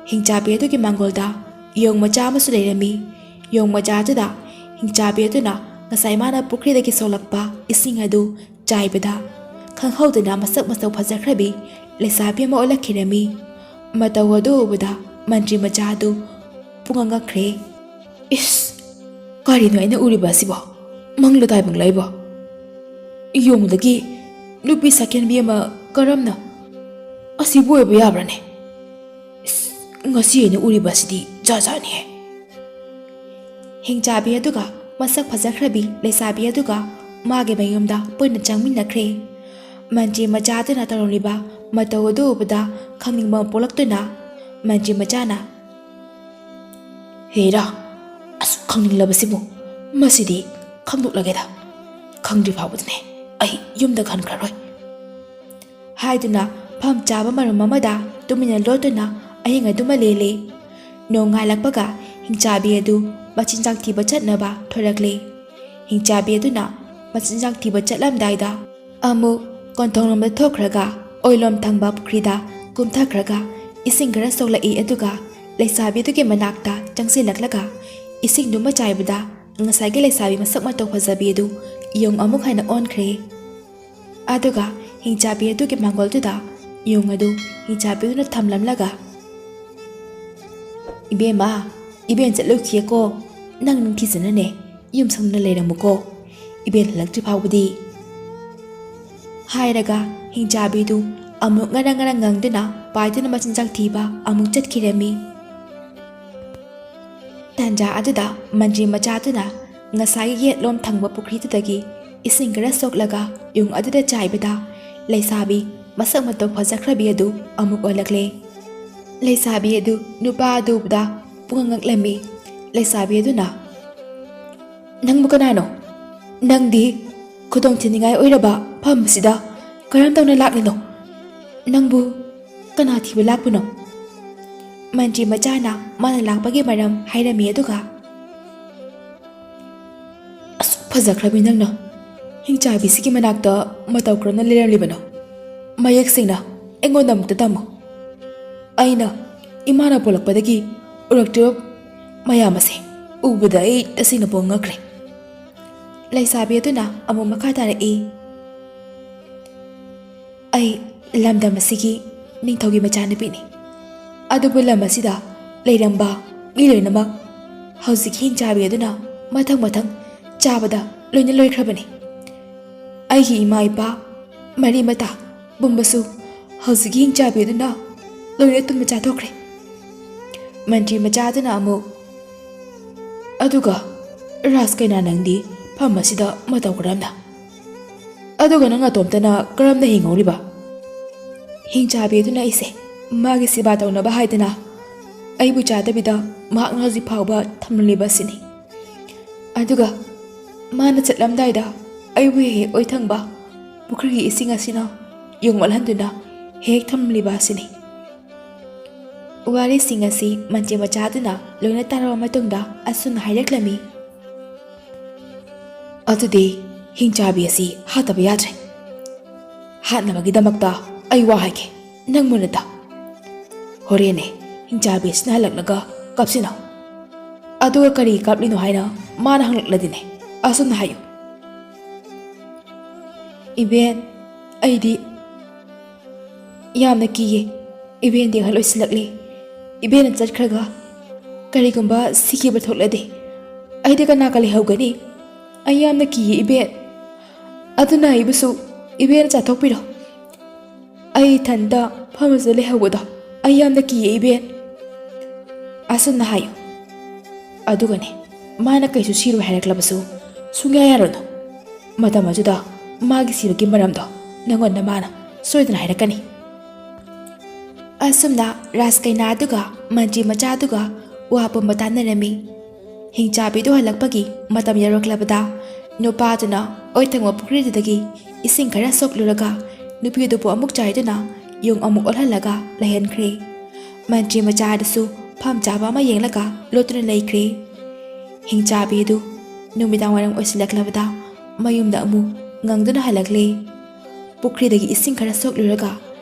ꯍꯤꯡꯆꯥꯕꯤ ꯑꯗꯨꯒꯤ ꯃꯥꯡꯒꯣꯜꯗ ꯌꯣꯡ ꯃꯆꯥ ꯑꯃꯁꯨ ꯂꯩꯔꯝꯃꯤ꯫ ꯌꯣꯡ ꯃꯆꯥ ꯑꯗꯨꯗ ꯍꯤꯡꯆꯥꯕꯤ ꯑꯗꯨꯅ ꯉꯁꯥꯏ ꯃꯥꯅ ꯄꯨꯈ꯭ꯔꯤꯗꯒꯤ ꯁꯣꯛꯂꯛꯄ ꯏꯁꯤꯡ ꯑꯗꯨ ꯆꯥꯏꯕꯗ ꯈꯪꯍꯧꯗꯅ ꯃꯁꯛ ꯃꯇꯧ ꯐꯖꯈ꯭ꯔꯕꯤ ꯂꯩꯁꯥꯕꯤ ꯑꯃ ꯑꯣꯜꯂꯛꯈꯤꯔꯝꯃꯤ꯫ ꯃꯇꯧ ꯑꯗꯨ ꯎꯕꯗ ꯃꯟꯇ꯭ꯔꯤ ꯃꯆꯥ ꯑꯗꯨ ꯄꯨꯡꯉꯛ ꯉꯛꯈ꯭ꯔꯦ꯫ ꯏꯁ ꯀꯔꯤꯅꯣ ꯑꯩꯅ ꯎꯔꯤꯕ ꯑꯁꯤꯕꯣ? ꯃꯪꯂ ꯇꯥꯏꯕꯪꯂ? ꯌꯣꯡꯗꯒꯤ ꯅꯨꯄꯤ ꯁꯛꯍꯦꯟꯕꯤ ꯑꯃ ꯀꯔꯝꯅ ꯑꯁꯤꯕꯨ ꯑꯣꯏꯕ ꯌꯥꯕ꯭ꯔꯅꯦ? ꯉꯁꯤ ꯑꯩꯅ ꯎꯔꯤꯕ ꯑꯁꯤꯗꯤ ꯖꯥꯠꯅꯤꯍꯦ꯫ ꯍꯤꯡꯆꯥꯕꯤ ꯑꯗꯨꯒ ꯃꯁꯛ ꯐꯖꯈ꯭ꯔꯕꯤ ꯂꯩꯁꯥꯕꯤ ꯑꯗꯨꯒ ꯃꯥꯒꯤ ꯃꯌꯨꯝꯗ ꯄꯨꯟꯅ ꯆꯪꯃꯤꯟꯅꯈ꯭ꯔꯦ꯫ ꯃꯟꯇ꯭ꯔꯤ ꯃꯆꯥ ꯑꯗꯨꯅ ꯇꯧꯔꯝꯂꯤꯕ ꯃꯇꯧ ꯑꯗꯨ ꯎꯕꯗ ꯈꯪꯅꯤꯡꯕ ꯑꯃ ꯄꯣꯛꯂꯛꯇꯨꯅ ꯃꯟꯇ꯭ꯔꯤ ꯃꯆꯥꯅ ꯍꯦꯔꯥ ꯑꯁꯨꯛ ꯈꯪꯅꯤꯡꯂꯕꯁꯤꯕꯨ ꯃꯁꯤꯗꯤ ꯈꯪꯗꯣꯛꯂꯒꯦꯗ ꯈꯪꯗ꯭ꯔꯤ ꯐꯥꯎꯕꯗꯅꯦ ꯑꯩ ꯌꯨꯝꯗ ꯈꯟꯈ꯭ꯔꯔꯣꯏ ꯍꯥꯏꯗꯨꯅ ꯐꯝ ꯆꯥꯕ ꯃꯔꯨꯝ ꯑꯃꯗ ꯇꯨꯃꯤꯟꯅ ꯂꯣꯠꯇꯨꯅ ꯑꯍꯤꯡ ꯑꯗꯨꯃ ꯂꯦꯜꯂꯦ꯫ ꯅꯣꯡ ꯉꯥꯜꯂꯛꯄꯒ ꯍꯤꯡꯆꯥꯕꯤ ꯑꯗꯨ ꯃꯆꯤꯟꯖꯥꯛ ꯊꯤꯕ ꯆꯠꯅꯕ ꯊꯣꯔꯛꯂꯦ꯫ ꯍꯤꯡꯆꯥꯕꯤ ꯑꯗꯨꯅ ꯃꯆꯤꯟꯖꯥꯛ ꯊꯤꯕ ꯆꯠꯂꯝꯗꯥꯏꯗ ꯑꯃꯨꯛ ꯀꯣꯟꯊꯣꯡꯂꯣꯝꯗ ꯊꯣꯛꯈ꯭ꯔꯒ ꯑꯣꯏꯂꯣꯝ ꯊꯪꯕ ꯄꯨꯈ꯭ꯔꯤꯗ ꯀꯨꯝꯊꯈ꯭ꯔꯒ ꯏꯁꯤꯡ ꯈꯔ ꯁꯣꯛꯂꯛꯏ꯫ ꯑꯗꯨꯒ ꯂꯩꯁꯥꯕꯤ ꯑꯗꯨꯒꯤ ꯃꯅꯥꯛꯇ ꯆꯪꯁꯤꯜꯂꯛꯂꯒ ꯏꯁꯤꯡꯗꯨꯃ ꯆꯥꯏꯕꯗ ꯉꯁꯥꯏꯒꯤ ꯂꯩꯁꯥꯕꯤ ꯃꯁꯛ ꯃꯇꯧ ꯐꯖꯕꯤ ꯑꯗꯨ ꯌꯣꯡ ꯑꯃꯨꯛ ꯍꯟꯅ ꯑꯣꯟꯈ꯭ꯔꯦ꯫ ꯑꯗꯨꯒ ꯍꯤꯡꯆꯥꯕꯤ ꯑꯗꯨꯒꯤ ꯃꯥꯡꯒꯣꯜꯗꯨꯗ ꯌꯣꯡ ꯑꯗꯨ ꯍꯤꯡꯆꯥꯕꯤꯗꯨꯅ ꯊꯝꯂꯝꯂꯒ "ꯏꯕꯦꯝꯃ, ꯏꯕꯦꯟ ꯆꯠꯂꯨꯈꯤꯌꯦꯀꯣ, ꯅꯪ ꯅꯤꯡꯊꯤꯖꯅꯅꯦ ꯌꯨꯝ ꯁꯪꯅ ꯂꯩꯔꯝꯃꯨꯀꯣ, ꯏꯕꯦꯟ ꯍꯜꯂꯛꯇ꯭ꯔꯤ ꯐꯥꯎꯕꯗꯤ" ꯍꯥꯏꯔꯒ ꯍꯤꯡꯆꯥꯕꯤꯗꯨ ꯑꯃꯨꯛ ꯉꯔꯪ ꯉꯔꯪ ꯉꯪꯗꯨꯅ ꯄꯥꯏꯗꯨꯅ ꯃꯆꯤꯟꯖꯥꯛ ꯊꯤꯕ ꯑꯃꯨꯛ ꯆꯠꯈꯤꯔꯝꯃꯤ꯫ ꯇꯥꯟꯖꯥ ꯑꯗꯨꯗ ꯃꯟꯇ꯭ꯔꯤ ꯃꯆꯥꯗꯨꯅ ꯉꯁꯥꯏꯒꯤ ꯌꯦꯠꯂꯣꯝ ꯊꯪꯕ ꯄꯨꯈ꯭ꯔꯤꯗꯨꯗꯒꯤ ꯏꯁꯤꯡ ꯈꯔ ꯁꯣꯛꯂꯒ ꯌꯣꯡ ꯑꯗꯨꯗ ꯆꯥꯏꯕꯗ ꯂꯩꯁꯥꯕꯤ ꯃꯁꯛ ꯃꯇꯧ ꯐꯖꯈ꯭ꯔꯕꯤ ꯑꯗꯨ ꯑꯃꯨꯛ ꯑꯣꯜꯂꯛꯂꯦ꯫ ꯂꯩꯁꯥꯕꯤ ꯑꯗꯨ ꯅꯨꯄꯥ ꯑꯗꯨ ꯎꯕꯗ ꯄꯨꯡꯉꯛ ꯉꯛꯂꯝꯃꯤ꯫ ꯂꯩꯁꯥꯕꯤ ꯑꯗꯨꯅ "ꯅꯪꯕꯨ ꯀꯅꯥꯅꯣ? ꯅꯪꯗꯤ ꯈꯨꯗꯣꯡ ꯊꯤꯅꯤꯡꯉꯥꯏ ꯑꯣꯏꯔꯕ ꯐꯝꯕꯁꯤꯗ ꯀꯔꯝ ꯇꯧꯅ ꯂꯥꯛꯂꯤꯅꯣ? ꯅꯪꯕꯨ ꯀꯅꯥ ꯊꯤꯕ ꯂꯥꯛꯄꯅꯣ?" ꯃꯟꯇ꯭ꯔꯤ ꯃꯆꯥꯅ ꯃꯥꯅ ꯂꯥꯛꯄꯒꯤ ꯃꯔꯝ ꯍꯥꯏꯔꯝꯃꯤ꯫ ꯑꯗꯨꯒ "ꯑꯁꯨꯛ ꯐꯖꯈ꯭ꯔꯕꯤ ꯅꯪꯅ ꯍꯤꯡꯆꯥꯕꯤꯁꯤꯒꯤ ꯃꯅꯥꯛꯇ ꯃꯇꯧ ꯀꯔꯝꯅ ꯂꯩꯔꯝꯂꯤꯕꯅꯣ? ꯃꯌꯦꯛ ꯁꯦꯡꯅ ꯑꯩꯉꯣꯟꯗ ꯑꯃꯨꯛꯇ ꯇꯝꯃꯨ꯫ ꯑꯩꯅ ꯏꯃꯥꯅ ꯄꯣꯛꯂꯛꯄꯗꯒꯤ ꯎꯔꯛꯇ꯭ꯔꯤꯕ ꯃꯌꯥꯝ ꯑꯁꯦ ꯎꯕꯗ ꯑꯩ ꯇꯁꯦꯡꯅ ꯄꯨꯡꯉꯛ ꯉꯛꯈ꯭ꯔꯦ." ꯂꯩꯁꯥꯕꯤ ꯑꯗꯨꯅ ꯑꯃꯨꯛ ꯃꯈꯥ ꯇꯥꯔꯛꯏ꯫ "ꯑꯩ ꯂꯝꯗꯝ ꯑꯁꯤꯒꯤ ꯅꯤꯡꯊꯧꯒꯤ ꯃꯆꯥꯅꯨꯄꯤꯅꯤ꯫ ꯑꯗꯨꯕꯨ ꯂꯝ ꯑꯁꯤꯗ ꯂꯩꯔꯝꯕ ꯃꯤ ꯂꯣꯏꯅꯃꯛ ꯍꯧꯖꯤꯛꯀꯤ ꯍꯤꯡꯆꯥꯕꯤ ꯑꯗꯨꯅ ꯃꯊꯪ ꯃꯊꯪ ꯆꯥꯕꯗ ꯂꯣꯏꯅ ꯂꯣꯏꯈ꯭ꯔꯕꯅꯤ꯫ ꯑꯩꯒꯤ ꯏꯃꯥ ꯏꯄꯥ ꯃꯔꯤ ꯃꯇꯥ ꯄꯨꯝꯕꯁꯨ ꯍꯧꯖꯤꯛꯀꯤ ꯍꯤꯡꯆꯥꯕꯤ ꯑꯗꯨꯅ ꯂꯣꯏꯅ ꯇꯨꯝꯕ ꯆꯥꯊꯣꯛꯈ꯭ꯔꯦ." ꯃꯟꯇ꯭ꯔꯤ ꯃꯆꯥꯗꯨꯅ ꯑꯃꯨꯛ "ꯑꯗꯨꯒ ꯔꯥꯖꯀꯩꯅꯥ ꯅꯪꯗꯤ ꯐꯝ ꯑꯁꯤꯗ ꯃꯇꯧ ꯀꯔꯝꯅ? ꯑꯗꯨꯒ ꯅꯪ ꯑꯇꯣꯝꯇꯅ ꯀꯔꯝꯅ ꯍꯤꯡꯍꯧꯔꯤꯕ?" ꯍꯤꯡꯆꯥꯕꯤ ꯑꯗꯨꯅ "ꯑꯩꯁꯦ ꯃꯥꯒꯤ ꯁꯦꯕꯥ ꯇꯧꯅꯕ ꯍꯥꯏꯗꯅ ꯑꯩꯕꯨ ꯆꯥꯗꯕꯤꯗ ꯃꯍꯥꯛꯅ ꯍꯧꯖꯤꯛ ꯐꯥꯎꯕ ꯊꯝꯂꯤꯕ ꯑꯁꯤꯅꯤ꯫ ꯑꯗꯨꯒ ꯃꯥꯅ ꯆꯠꯂꯝꯗꯥꯏꯗ ꯑꯩꯕꯨ ꯍꯦꯛ ꯑꯣꯏꯊꯪꯕ ꯄꯨꯈ꯭ꯔꯤꯒꯤ ꯏꯁꯤꯡ ꯑꯁꯤꯅ ꯌꯣꯡ ꯑꯣꯜꯍꯟꯗꯨꯅ ꯍꯦꯛ ꯊꯝꯂꯤꯕ ꯑꯁꯤꯅꯤ." ꯋꯥꯔꯤꯁꯤꯡ ꯑꯁꯤ ꯃꯟꯇ꯭ꯔꯤ ꯃꯆꯥꯗꯨꯅ ꯂꯣꯏꯅ ꯇꯥꯔꯕ ꯃꯇꯨꯡꯗ ꯑꯁꯨꯝꯅ ꯍꯥꯏꯔꯛꯂꯝꯃꯤ꯫ "ꯑꯗꯨꯗꯤ ꯍꯤꯡꯆꯥꯕꯤ ꯑꯁꯤ ꯍꯥꯠꯇꯕ ꯌꯥꯗ꯭ꯔꯦ꯫ ꯍꯥꯠꯅꯕꯒꯤꯗꯃꯛꯇ ꯑꯩ ꯋꯥ ꯍꯥꯏꯒꯦ, ꯅꯪ ꯃꯨꯟꯅ ꯇꯥꯎ꯫ ꯍꯣꯔꯦꯟꯅꯦ ꯍꯤꯡꯆꯥꯕꯤ ꯑꯁꯤꯅ ꯍꯜꯂꯛꯂꯒ ꯀꯞꯁꯤꯅꯣ꯫ ꯑꯗꯨꯒ ꯀꯔꯤ ꯀꯞꯂꯤꯅꯣ ꯍꯥꯏꯅ ꯃꯥꯅ ꯍꯪꯂꯛꯂꯗꯤꯅꯦ ꯑꯁꯨꯝꯅ ꯍꯥꯏꯌꯨ: 'ꯏꯕꯦꯟ, ꯑꯩꯗꯤ ꯌꯥꯝꯅ ꯀꯤꯌꯦ. ꯏꯕꯦꯟꯗꯤ ꯑꯍꯜ ꯑꯣꯏꯁꯤꯜꯂꯛꯂꯦ. ꯏꯕꯦꯟꯅ ꯆꯠꯈ꯭ꯔꯒ ꯀꯔꯤꯒꯨꯝꯕ ꯁꯤꯈꯤꯕ ꯊꯣꯛꯂꯗꯤ ꯑꯩꯗꯤ ꯀꯅꯥꯒ ꯂꯩꯍꯧꯒꯅꯤ? ꯑꯩ ꯌꯥꯝꯅ ꯀꯤꯌꯦ ꯏꯕꯦꯟ. ꯑꯗꯨꯅ ꯑꯩꯕꯨꯁꯨ ꯏꯕꯦꯟꯅ ꯆꯥꯊꯣꯛꯄꯤꯔꯣ. ꯑꯩ ꯏꯊꯟꯇ ꯐꯝꯕꯁꯤꯗ ꯂꯩꯍꯧꯕꯗꯣ ꯑꯩ ꯌꯥꯝꯅ ꯀꯤꯌꯦ ꯏꯕꯦꯟ.' ꯑꯁꯨꯝꯅ ꯍꯥꯏꯌꯨ꯫ ꯑꯗꯨꯒꯅꯦ ꯃꯥꯅ ꯀꯩꯁꯨ ꯁꯤꯔꯣꯏ ꯍꯥꯏꯔꯛꯂꯕꯁꯨ ꯁꯨꯡꯌꯥ ꯌꯥꯔꯨꯅꯨ. ꯃꯇꯝ ꯑꯗꯨꯗ ꯃꯥꯒꯤ ꯁꯤꯕꯒꯤ ꯃꯔꯝꯗꯣ ꯅꯪꯉꯣꯟꯗ ꯃꯥꯅ ꯁꯣꯏꯗꯅ ꯍꯥꯏꯔꯛꯀꯅꯤ." ꯑꯁꯨꯝꯅ ꯔꯥꯖꯀꯩꯅꯥ ꯑꯗꯨꯒ ꯃꯟꯇ꯭ꯔꯤ ꯃꯆꯥꯗꯨꯒ ꯋꯥ ꯄꯨꯝꯕ ꯇꯥꯟꯅꯔꯝꯃꯤ꯫ ꯍꯤꯡꯆꯥꯕꯤꯗꯨ ꯍꯜꯂꯛꯄꯒꯤ ꯃꯇꯝ ꯌꯧꯔꯛꯂꯕꯗ ꯅꯨꯄꯥꯗꯨꯅ ꯑꯣꯏꯊꯪꯕ ꯄꯨꯈ꯭ꯔꯤꯗꯨꯗꯒꯤ ꯏꯁꯤꯡ ꯈꯔ ꯁꯣꯛꯂꯨꯔꯒ ꯅꯨꯄꯤꯗꯨꯕꯨ ꯑꯃꯨꯛ ꯆꯥꯏꯗꯨꯅ ꯌꯣꯡ ꯑꯃꯨꯛ ꯑꯣꯜꯍꯜꯂꯒ ꯂꯩꯍꯟꯈ꯭ꯔꯦ꯫ ꯃꯟꯇ꯭ꯔꯤ ꯃꯆꯥ ꯑꯗꯨꯁꯨ ꯐꯝ ꯆꯥꯕ ꯑꯃ ꯌꯦꯡꯂꯒ ꯂꯣꯠꯇꯨꯅ ꯂꯩꯈ꯭ꯔꯦ꯫ ꯍꯤꯡꯆꯥꯕꯤ ꯑꯗꯨ ꯅꯨꯃꯤꯗꯥꯡꯋꯥꯏꯔꯝ ꯑꯣꯏꯁꯤꯜꯂꯛꯂꯕꯗ ꯃꯌꯨꯝꯗ ꯑꯃꯨꯛ ꯉꯪꯗꯨꯅ ꯍꯜꯂꯛꯂꯦ꯫ ꯄꯨꯈ꯭ꯔꯤꯗꯒꯤ ꯏꯁꯤꯡ ꯈꯔ ꯁꯣꯛꯂꯨꯔꯒ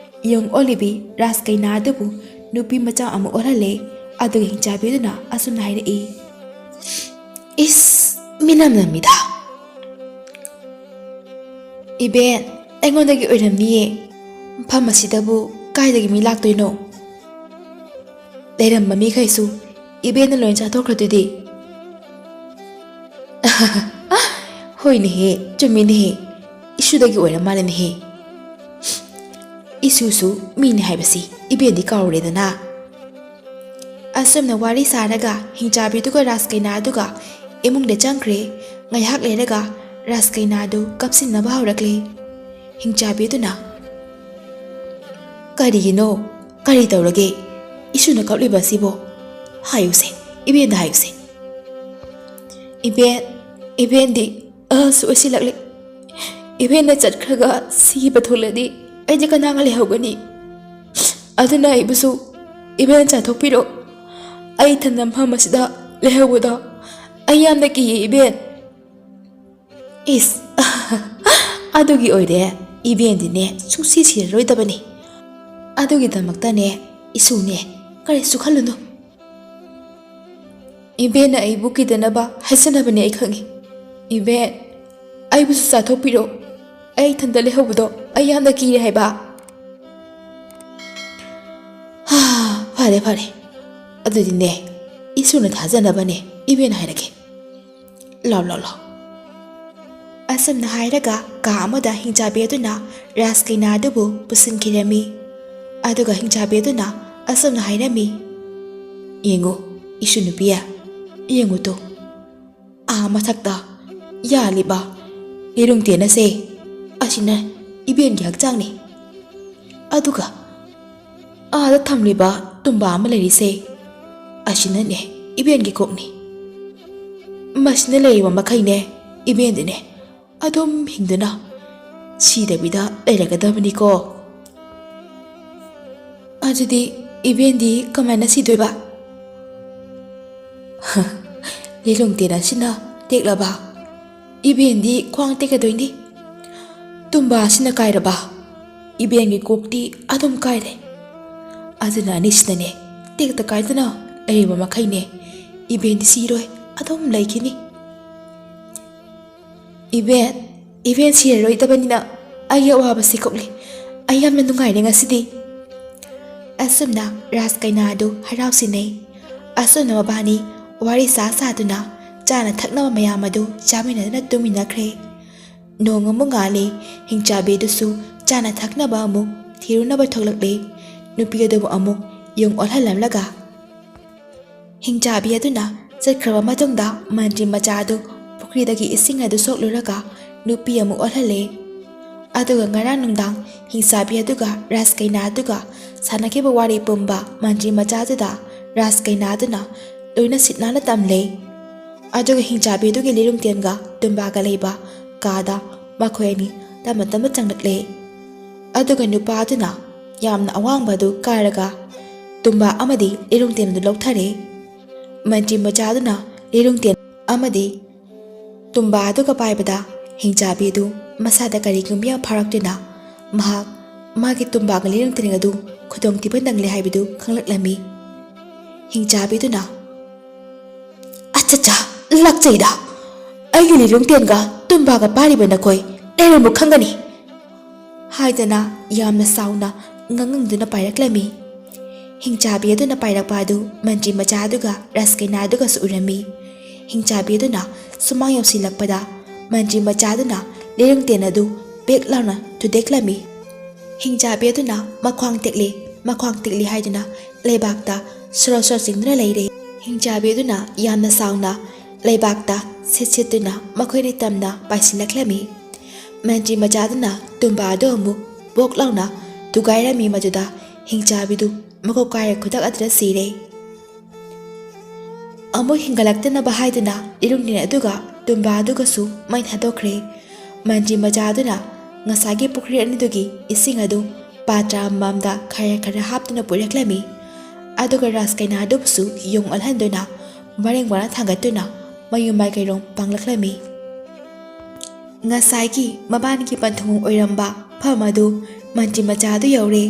ꯌꯣꯡ ꯑꯣꯜꯂꯤꯕꯤ ꯔꯥꯖꯀꯩꯅꯥ ꯑꯗꯨꯕꯨ ꯅꯨꯄꯤ ꯃꯆꯥ ꯑꯃꯨꯛ ꯑꯣꯜꯍꯜꯂꯦ꯫ ꯑꯗꯨꯒ ꯍꯤꯡꯆꯥꯕꯤ ꯑꯗꯨꯅ ꯑꯁꯨꯝꯅ ꯍꯥꯏꯔꯛꯏ: "ꯏꯁ, ꯃꯤꯅꯝ ꯅꯝꯃꯤꯗ. ꯏꯕꯦꯟ, ꯑꯩꯉꯣꯟꯗꯒꯤ ꯑꯣꯏꯔꯝꯅꯤꯌꯦ. ꯃꯐꯝ ꯑꯁꯤꯗꯕꯨ ꯀꯥꯏꯗꯒꯤ ꯃꯤ ꯂꯥꯛꯇꯣꯏꯅꯣ? ꯂꯩꯔꯝꯕ ꯃꯤꯈꯩꯁꯨ ꯏꯕꯦꯟꯅ ꯂꯣꯏ ꯆꯥꯊꯣꯛꯈ꯭ꯔꯗꯨꯗꯤ." "ꯍꯣꯏꯅꯦꯍꯦ, ꯆꯨꯝꯃꯤꯅꯦꯍꯦ. ꯏꯁꯨꯗꯒꯤ ꯑꯣꯏꯔ ꯃꯥꯜꯂꯦꯅꯦꯍꯦ. ꯏꯁꯨꯁꯨ ꯃꯤꯅꯤ ꯍꯥꯏꯕꯁꯤ ꯏꯕꯦꯟꯗꯤ ꯀꯥꯎꯔꯦꯗꯅ." ꯑꯁꯨꯝꯅ ꯋꯥꯔꯤ ꯁꯥꯔꯒ ꯍꯤꯡꯆꯥꯕꯤꯗꯨꯒ ꯔꯥꯖꯀꯩꯅꯥ ꯑꯗꯨꯒ ꯏꯃꯨꯡꯗ ꯆꯪꯈ꯭ꯔꯦ꯫ ꯉꯥꯏꯍꯥꯛ ꯂꯩꯔꯒ ꯔꯥꯖꯀꯩꯅꯥ ꯑꯗꯨ ꯀꯞꯁꯤꯟꯅꯕ ꯍꯧꯔꯛꯂꯦ꯫ ꯍꯤꯡꯆꯥꯕꯤ ꯑꯗꯨꯅ "ꯀꯔꯤꯒꯤꯅꯣ? ꯀꯔꯤ ꯇꯧꯔꯒꯦ? ꯏꯁꯨꯅ ꯀꯞꯂꯤꯕ ꯑꯁꯤꯕꯣ? ꯍꯥꯏꯌꯨꯁꯦ, ꯏꯕꯦꯟꯗ ꯍꯥꯏꯌꯨꯁꯦ." "ꯏꯕꯦꯟꯗꯤ ꯑꯍꯜꯁꯨ ꯑꯣꯏꯁꯤꯜꯂꯛꯂꯦ. ꯏꯕꯦꯟꯅ ꯆꯠꯈ꯭ꯔꯒ ꯁꯤꯈꯤꯕ ꯊꯣꯛꯂꯗꯤ ꯑꯩꯗꯤ ꯀꯅꯥꯒ ꯂꯩꯍꯧꯒꯅꯤ? ꯑꯗꯨꯅ ꯑꯩꯕꯨꯁꯨ ꯏꯕꯦꯟꯅ ꯆꯥꯊꯣꯛꯄꯤꯔꯣ. ꯑꯩ ꯏꯊꯟꯇ ꯃꯐꯝ ꯑꯁꯤꯗ ꯂꯩꯍꯧꯕꯗꯣ ꯑꯩ ꯌꯥꯝꯅ ꯀꯤꯌꯦ ꯏꯕꯦꯟ." "ꯏꯁ, ꯑꯗꯨꯒꯤ ꯑꯣꯏꯔꯦ ꯏꯕꯦꯟꯗꯤꯅꯦ ꯁꯨꯡꯁꯤ ꯁꯤꯔꯔꯣꯏꯗꯕꯅꯤ. ꯑꯗꯨꯒꯤꯗꯃꯛꯇꯅꯦ ꯏꯁꯨꯅꯦ ꯀꯔꯤꯁꯨ ꯈꯜꯂꯨꯅꯨ." Iben ay buki danaba hasanabane ay khangi. Iben ay busu sathokpiro. Ay thandale hobdo ay yamna kire haiba. Ha, fare. Adudi ne. Isuna thajanabane Iben hairake. Law. Asam na hairaga ka amada hingjabe aduna raskaina adubu pusinkirami. Aduga hingjabe aduna asam na hairami. Yengo isu nupiya. Yengo to. Mathakta yaliba lirung tena se asina Iben gi hakchangni. Aduga da thamliba tumba ama leri se asina ne Iben gi kokni. Masina leiba makai ne Iben dine adom hingduna sidabida leiragadabani ko. Ajudi Iben di kamana sidoiba. Lirung tena sina teklaba Iben di kwang tekadoini. Tumba sina kairaba Iben gi kokti adom kaire. Aduna anisna ne tekta kaidana leiba makai ne Iben di siroi adom laikini. Iben siroi tabanina aya waba sikokli ayam na nungai ne ngasidi. Asumna raskaina adu harau sinai. Asumna mabani wari sa duna chana thakna mayam adu chamina na tumina kre. Nong amu ngali hingchabe dusu chana thakna ba amu thiruna ba thoklakle nupi adu amu yung olhalam laga. Hingchabe aduna chakhraba matungda manri macha adu pukridagi ising adu sokluraga nupi amu olhale. Aduga ngarang nungdang hingsabi aduga raskaina aduga sanakeba wari pumba manri macha aduda raskaina aduna loina sitnana tamle. Aduga hingsabi adugi lirung tianga tumbaga leiba kada makhoyani tama changlakle. Aduga nupa aduna yamna awangba adu karaga tumba amadi lirung tian adu lokthare. Manri macha aduna lirung tian amadi tumba aduga paibada hingjabi adu masada karigumya pharakdina mahak magi tumba ga lirung tian adu khudong tiban dangle haibidu khanglaklami. Hingjabi duna achacha lakchaida aigi lirung tian ga tumba ga pariba nakoi lerum khangani haidana yamna sauna ngangangduna pairaklami. Hingjabi aduna pairakpa adu manji macha aduga raskaina aduga su urami. Hingjabi aduna sumang yausilakpada manji macha aduna lirung tian adu bek launa tudeklami. Hingjabi aduna makhwang tekli haiduna leibakta sorosor singdra leire. Hingjabi aduna yamna sauna leibakta sitduna makhoini tamna paisilaklami. Manji macha aduna tumba adu amu bok launa tugairami majuda hingjabi du mako kaya khudak adra sire. Amu hingalaktana bahaiduna lirung tian aduga tumba aduga su main hadokre. Manji macha aduna ngasagi pukri anidugi ising adu patra amamda khara haptuna puraklami. Aduga raskaina adubusu yung alhanduna mareng wana thangatuna mayumai kairong panglaklami. Ngasagi mabani ki panthung oiramba phamadu manji macha adu yaure.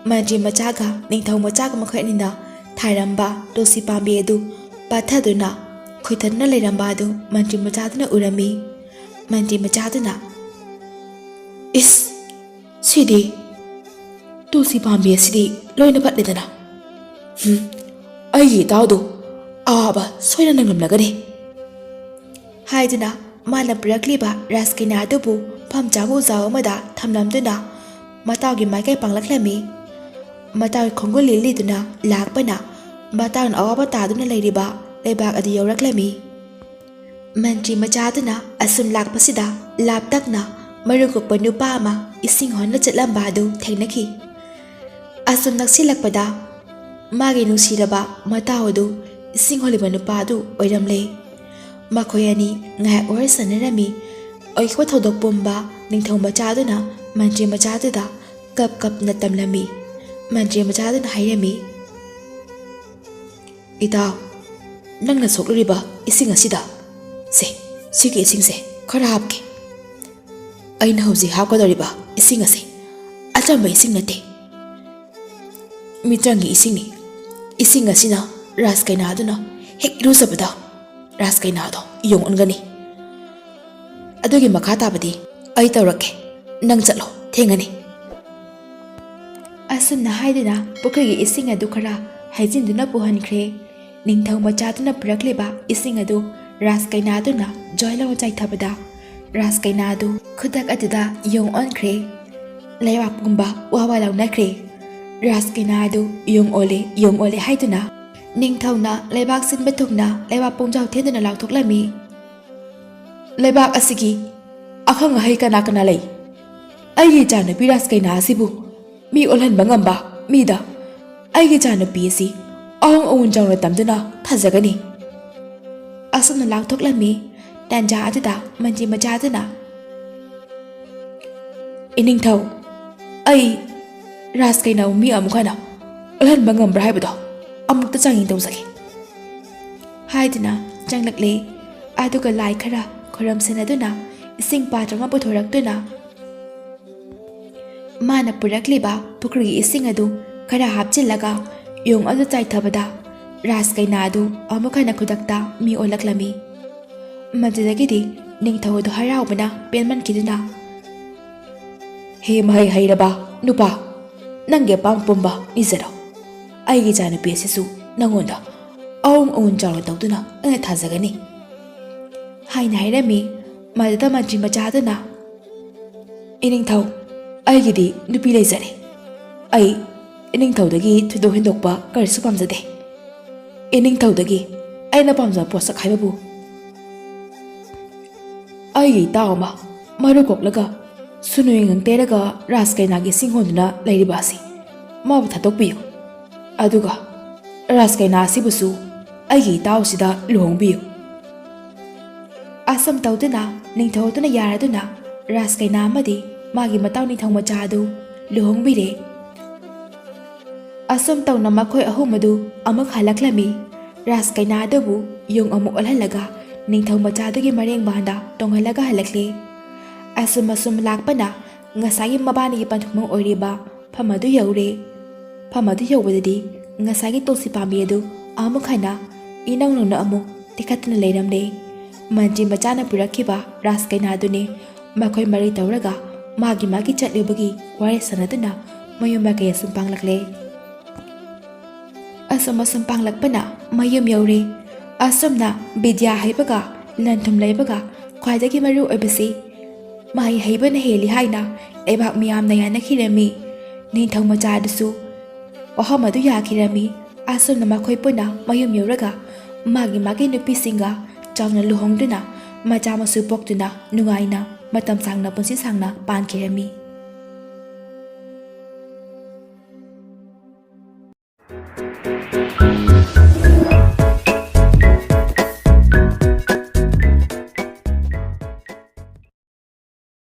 Manji macha ga ningthau macha ga makhainina thairamba tosi pambi adu pathaduna khoithanna leiramba adu manji macha aduna urami. Manji macha aduna is sidi tosi pambi sidi loina patledana ai tawdu aba soina nanglamlagani haiduna mana prakliba raskaina adubu phamjabu zaw amada thamlamduna matawgi maikai panglaklami. Matawi khongol liliduna lakpana matawn awaba taduna leiriba leibak adi yauraklami. Manji macha aduna asum lakpasida laptakna marukokpa nupa ama ising honna chatlamba adu thengnaki. Asum naksilakpada magi nungsiraba mataw adu ising holiba nupa adu oiramle. Makhoyani ngayak wari sanarami oikwa thodok pumba ningthau macha aduna manji macha aduda kap na tamlami. Manji macha aduna hairami itaw nangna sokluriba ising asida se sigi ising se khara hapke aina hauji hapkadoriba ising ase achamba ising nate mitrangi ising ni ising asina raskaina aduna ꯍꯦꯛ ꯏꯔꯨꯖꯕꯗ ꯔꯥꯁ ꯀꯩꯅꯥꯗꯣ ꯌꯣꯡ ꯑꯣꯟꯒꯅꯤ ꯑꯗꯨꯒꯤ ꯃꯈꯥ ꯇꯥꯕꯗꯤ ꯑꯩ ꯇꯧꯔꯛꯀꯦ ꯅꯪ ꯆꯠꯂꯣ ꯊꯦꯡꯉꯅꯤ ꯑꯁꯨꯝꯅ ꯍꯥꯏꯗꯨꯅ ꯄꯨꯈ꯭ꯔꯤꯒꯤ ꯏꯁꯤꯡ ꯑꯗꯨ ꯈꯔ ꯍꯩꯖꯤꯟꯗꯨꯅ ꯄꯨꯍꯟꯈ꯭ꯔꯦ ꯅꯤꯡꯊꯧ ꯃꯆꯥꯗꯨꯅ ꯄꯨꯔꯛꯂꯤꯕ ꯏꯁꯤꯡ ꯑꯗꯨ ꯔꯥꯁ ꯀꯩꯅꯥꯗꯨꯅ ꯖꯣꯏ ꯂꯥꯎꯅ ꯆꯥꯏꯊꯕꯗ ꯔꯥꯁ ꯀꯩꯅꯥ ꯑꯗꯨ ꯈꯨꯗꯛ ꯑꯗꯨꯗ ꯌꯣꯡ ꯑꯣꯟꯈ꯭ꯔꯦ ꯂꯩꯕꯥꯛ ꯄꯨꯝꯕ ꯋꯥ ꯋꯥ ꯂꯥꯎꯅꯈ꯭ꯔꯦ ꯔꯥꯁ ꯀꯩꯅꯥ ꯑꯗꯨ ꯌꯣꯡ ꯑꯣꯜꯂꯦ ꯍꯥꯏꯗꯨꯅ ꯅꯤꯡꯊꯧꯅ ꯂꯩꯕꯥꯛ ꯁꯤꯟꯕ ꯊꯨꯡꯅ ꯂꯩꯕꯥꯛ ꯄꯨꯡꯖꯥꯎ ꯊꯦꯟꯗꯨꯅ ꯂꯥꯎꯊꯣꯛꯂꯝꯃꯤ ꯂꯩꯕꯥꯛ ꯑꯁꯤꯒꯤ ꯑꯈꯪ ꯑꯍꯩ ꯀꯅꯥ ꯀꯅꯥ ꯂꯩ ꯑꯩꯒꯤ ꯏꯆꯥꯅꯨꯄꯤ ꯔꯥꯁ ꯀꯩꯅꯥ ꯑꯁꯤꯕꯨ ꯃꯤ ꯑꯣꯜꯍꯟꯕ ꯉꯝꯕ ꯃꯤꯗ ꯑꯩꯒꯤ ꯏꯆꯥꯅꯨꯄꯤ ꯑꯁꯤ ꯑꯋꯣꯡ ꯑꯋꯣꯟ ꯆꯥꯎꯅ ꯇꯝꯗꯨꯅ ꯊꯥꯖꯒꯅꯤ ꯑꯁꯨꯝꯅ ꯂꯥꯎꯊꯣꯛꯂꯝꯃꯤ ꯇꯥꯟꯖꯥ ꯑꯗꯨꯗ ꯃꯟꯇ꯭ꯔꯤ ꯃꯆꯥꯗꯨꯅ ꯏꯅꯤꯡꯊꯧ ꯑꯩ ꯔꯥꯁ ꯀꯩꯅꯥꯕꯨ ꯃꯤ ꯑꯃꯨꯛ ꯍꯟꯅ ꯑꯣꯜꯍꯟꯕ ꯉꯝꯕ꯭ꯔꯥ ꯍꯥꯏꯕꯗꯣ ꯑꯃꯨꯛꯇ ꯆꯥꯡꯌꯦꯡ ꯇꯧꯖꯒꯦ ꯍꯥꯏꯗꯨꯅ ꯆꯪꯂꯛꯂꯦ ꯑꯗꯨꯒ ꯂꯥꯏ ꯈꯔ ꯈꯨꯔꯨꯝꯁꯤꯟꯅꯗꯨꯅ ꯏꯁꯤꯡ ꯄꯥꯇ꯭ꯔ ꯑꯃ ꯄꯨꯊꯣꯔꯛꯇꯨꯅ ꯃꯥꯅ ꯄꯨꯔꯛꯂꯤꯕ ꯄꯨꯈ꯭ꯔꯤꯒꯤ ꯏꯁꯤꯡ ꯑꯗꯨ ꯈꯔ ꯍꯥꯞꯆꯤꯜꯂꯒ ꯌꯣꯡ ꯑꯗꯨ ꯆꯥꯏꯊꯕꯗ ꯔꯥꯁ ꯀꯩꯅꯥ ꯑꯗꯨ ꯑꯃꯨꯛ ꯍꯟꯅ ꯈꯨꯗꯛꯇ ꯃꯤ ꯑꯣꯜꯂꯛꯂꯝꯃꯤ ꯃꯗꯨꯗꯒꯤꯗꯤ ꯅꯤꯡꯊꯧ ꯑꯗꯨ ꯍꯔꯥꯎꯕꯅ ꯄꯦꯟꯃꯟꯈꯤꯗꯨꯅ ꯍꯦ ꯃꯍꯩ ꯍꯩꯔꯕ ꯅꯨꯄꯥ ꯅꯪꯒꯤ ꯑꯄꯥꯝꯕ ꯄꯨꯝꯕ ꯅꯤꯖꯔꯣ ꯑꯩꯒꯤ ꯏꯆꯥꯅꯨꯄꯤ ꯑꯁꯤꯁꯨ ꯅꯪꯉꯣꯟꯗ ꯑꯋꯣꯡ ꯑꯋꯣꯟ ꯆꯥꯎꯅ ꯇꯧꯗꯨꯅ ꯑꯩꯅ ꯊꯥꯖꯒꯅꯤ ꯍꯥꯏꯅ ꯍꯥꯏꯔꯝꯃꯤ ꯃꯗꯨꯗ ꯃꯟꯇ꯭ꯔꯤ ꯃꯆꯥꯗꯨꯅ ꯏꯅꯤꯡꯊꯧ ꯑꯩꯒꯤꯗꯤ ꯅꯨꯄꯤ ꯂꯩꯖꯔꯦ ꯑꯩ ꯏꯅꯤꯡꯊꯧꯗꯒꯤ ꯊꯣꯏꯗꯣꯛ ꯍꯦꯟꯗꯣꯛꯄ ꯀꯔꯤꯁꯨ ꯄꯥꯝꯖꯗꯦ ꯏꯅꯤꯡꯊꯧꯗꯒꯤ ꯑꯩꯅ ꯄꯥꯝꯖꯕ ꯄꯣꯠꯁꯛ ꯍꯥꯏꯕꯕꯨ ꯑꯩꯒꯤ ꯏꯇꯥꯎ ꯑꯃ ꯃꯔꯨ ꯀꯣꯛꯂꯒ ꯁꯨꯅꯨꯡ ꯇꯩꯔꯒ ꯔꯥꯁ ꯀꯩꯅꯥꯒꯤ ꯏꯁꯤꯡ ꯍꯣꯟꯗꯨꯅ ꯂꯩꯔꯤꯕ ꯑꯁꯤ ꯃꯥꯕꯨ ꯊꯥꯗꯣꯛꯄꯤꯌꯨ ꯑꯗꯨꯒ ꯔꯥꯁ ꯀꯩꯅꯥ ꯑꯁꯤꯕꯨꯁꯨ ꯑꯩꯒꯤ ꯏꯇꯥꯎꯁꯤꯗ ꯂꯨꯍꯣꯡꯕꯤꯌꯨ ꯑꯁꯨꯝ ꯇꯧꯗꯨꯅ ꯅꯤꯡꯊꯧ ꯑꯗꯨꯅ ꯌꯥꯔꯗꯨꯅ ꯔꯥꯁ ꯀꯩꯅꯥ ꯑꯃꯗꯤ ꯃꯥꯒꯤ ꯃꯇꯥꯎ ꯅꯤꯡꯊꯧ ꯃꯆꯥ ꯑꯗꯨ ꯂꯨꯍꯣꯡꯕꯤꯔꯦ ꯑꯁꯨꯝ ꯇꯧꯅ ꯃꯈꯣꯏ ꯑꯍꯨꯝ ꯑꯗꯨ ꯑꯃꯨꯛ ꯍꯜꯂꯛꯂꯝꯃꯤ ꯔꯥꯁ ꯀꯩꯅꯥ ꯑꯗꯨꯕु ꯌꯣꯡ ꯑꯃꯨꯛ ꯑꯣꯜꯍꯜꯂꯒ ꯅꯤꯡꯊꯧ ꯃꯆꯥꯗꯨꯒꯤ ꯃꯔꯦꯡꯕꯥꯟꯗ ꯇꯣꯡꯍꯜꯂꯒ ꯍꯜꯂꯛꯂꯦ ꯑꯁꯨꯝ ꯂꯥꯛꯄꯅ ꯉꯁꯥꯏꯒꯤ ꯃꯕꯥꯅꯤꯒꯤ ꯄꯟꯊꯨꯡꯐꯝ ꯑꯣꯏꯔꯤꯕ ꯐꯝ ꯑꯗꯨ ꯌꯧꯔꯦ ꯐꯝ ꯑꯗꯨ ꯌꯧꯕꯗꯗꯤ ꯉꯁꯥꯏꯒꯤ ꯇꯨꯜꯁꯤ ꯄꯥꯝꯕꯤ ꯑꯗꯨ ꯑꯃꯨꯛ ꯍꯟꯅ ꯏꯅꯧ ꯅꯧꯅ ꯑꯃꯨꯛ ꯇꯦꯛꯈꯠꯇꯨꯅ ꯂꯩꯔꯝꯂꯦ ꯃꯟꯇ꯭ꯔꯤ ꯃꯆꯥꯅ ꯄꯨꯔꯛꯈꯤꯕ ꯔꯥꯁ ꯀꯩꯅꯥꯗꯨꯅꯤ ꯃꯈꯣꯏ ꯃꯔꯤ ꯇꯧꯔꯒ ꯃꯥꯒꯤ ꯆꯠꯂꯤꯕꯒꯤ ꯋꯥꯔꯤ ꯁꯥꯟꯅꯗꯨꯅ ꯃꯌꯨꯝ ꯃꯀꯩ ꯑꯁꯨꯝ ꯄꯥꯡꯂꯛꯂꯦ ꯑꯁꯨꯝ ꯄꯥꯡꯂꯛꯄꯅ ꯃꯌꯨꯝ ꯌꯧꯔꯦ ꯑꯁꯨꯝꯅ ꯕꯤꯗ꯭ꯌꯥ ꯍꯩꯕꯒ ꯂꯟ ꯊꯨꯝ ꯂꯩꯕꯒ ꯈ꯭ꯋꯥꯏꯗꯒꯤ ꯃꯔꯨ ꯑꯣꯏꯕꯁꯤ ꯃꯍꯩ ꯍꯩꯕꯅ ꯍꯦꯜꯂꯤ ꯍꯥꯏꯅ ꯂꯩꯕꯥꯛ ꯃꯤꯌꯥꯝꯅ ꯌꯥꯅꯈꯤꯔꯝꯃꯤ ꯅꯤꯡꯊꯧ ꯃꯆꯥ ꯑꯗꯨꯁꯨ ꯋꯥꯐꯝ ꯑꯗꯨ ꯌꯥꯈꯤꯔꯝꯃꯤ ꯑꯁꯨꯝꯅ ꯃꯈꯣꯏ ꯄꯨꯟꯅ ꯃꯌꯨꯝ ꯌꯧꯔꯒ ꯃꯥꯒꯤ ꯅꯨꯄꯤꯁꯤꯡꯒ ꯆꯥꯎꯅ ꯂꯨꯍꯣꯡꯗꯨꯅ ꯃꯆꯥ ꯃꯁꯨ ꯄꯣꯛꯇꯨꯅ ꯅꯨꯡꯉꯥꯏꯅ ꯃꯇꯝ ꯁꯥꯡꯅ ꯄꯨꯟꯁꯤ ꯁꯥꯡꯅ ꯄꯥꯟꯈꯤꯔꯝꯃꯤ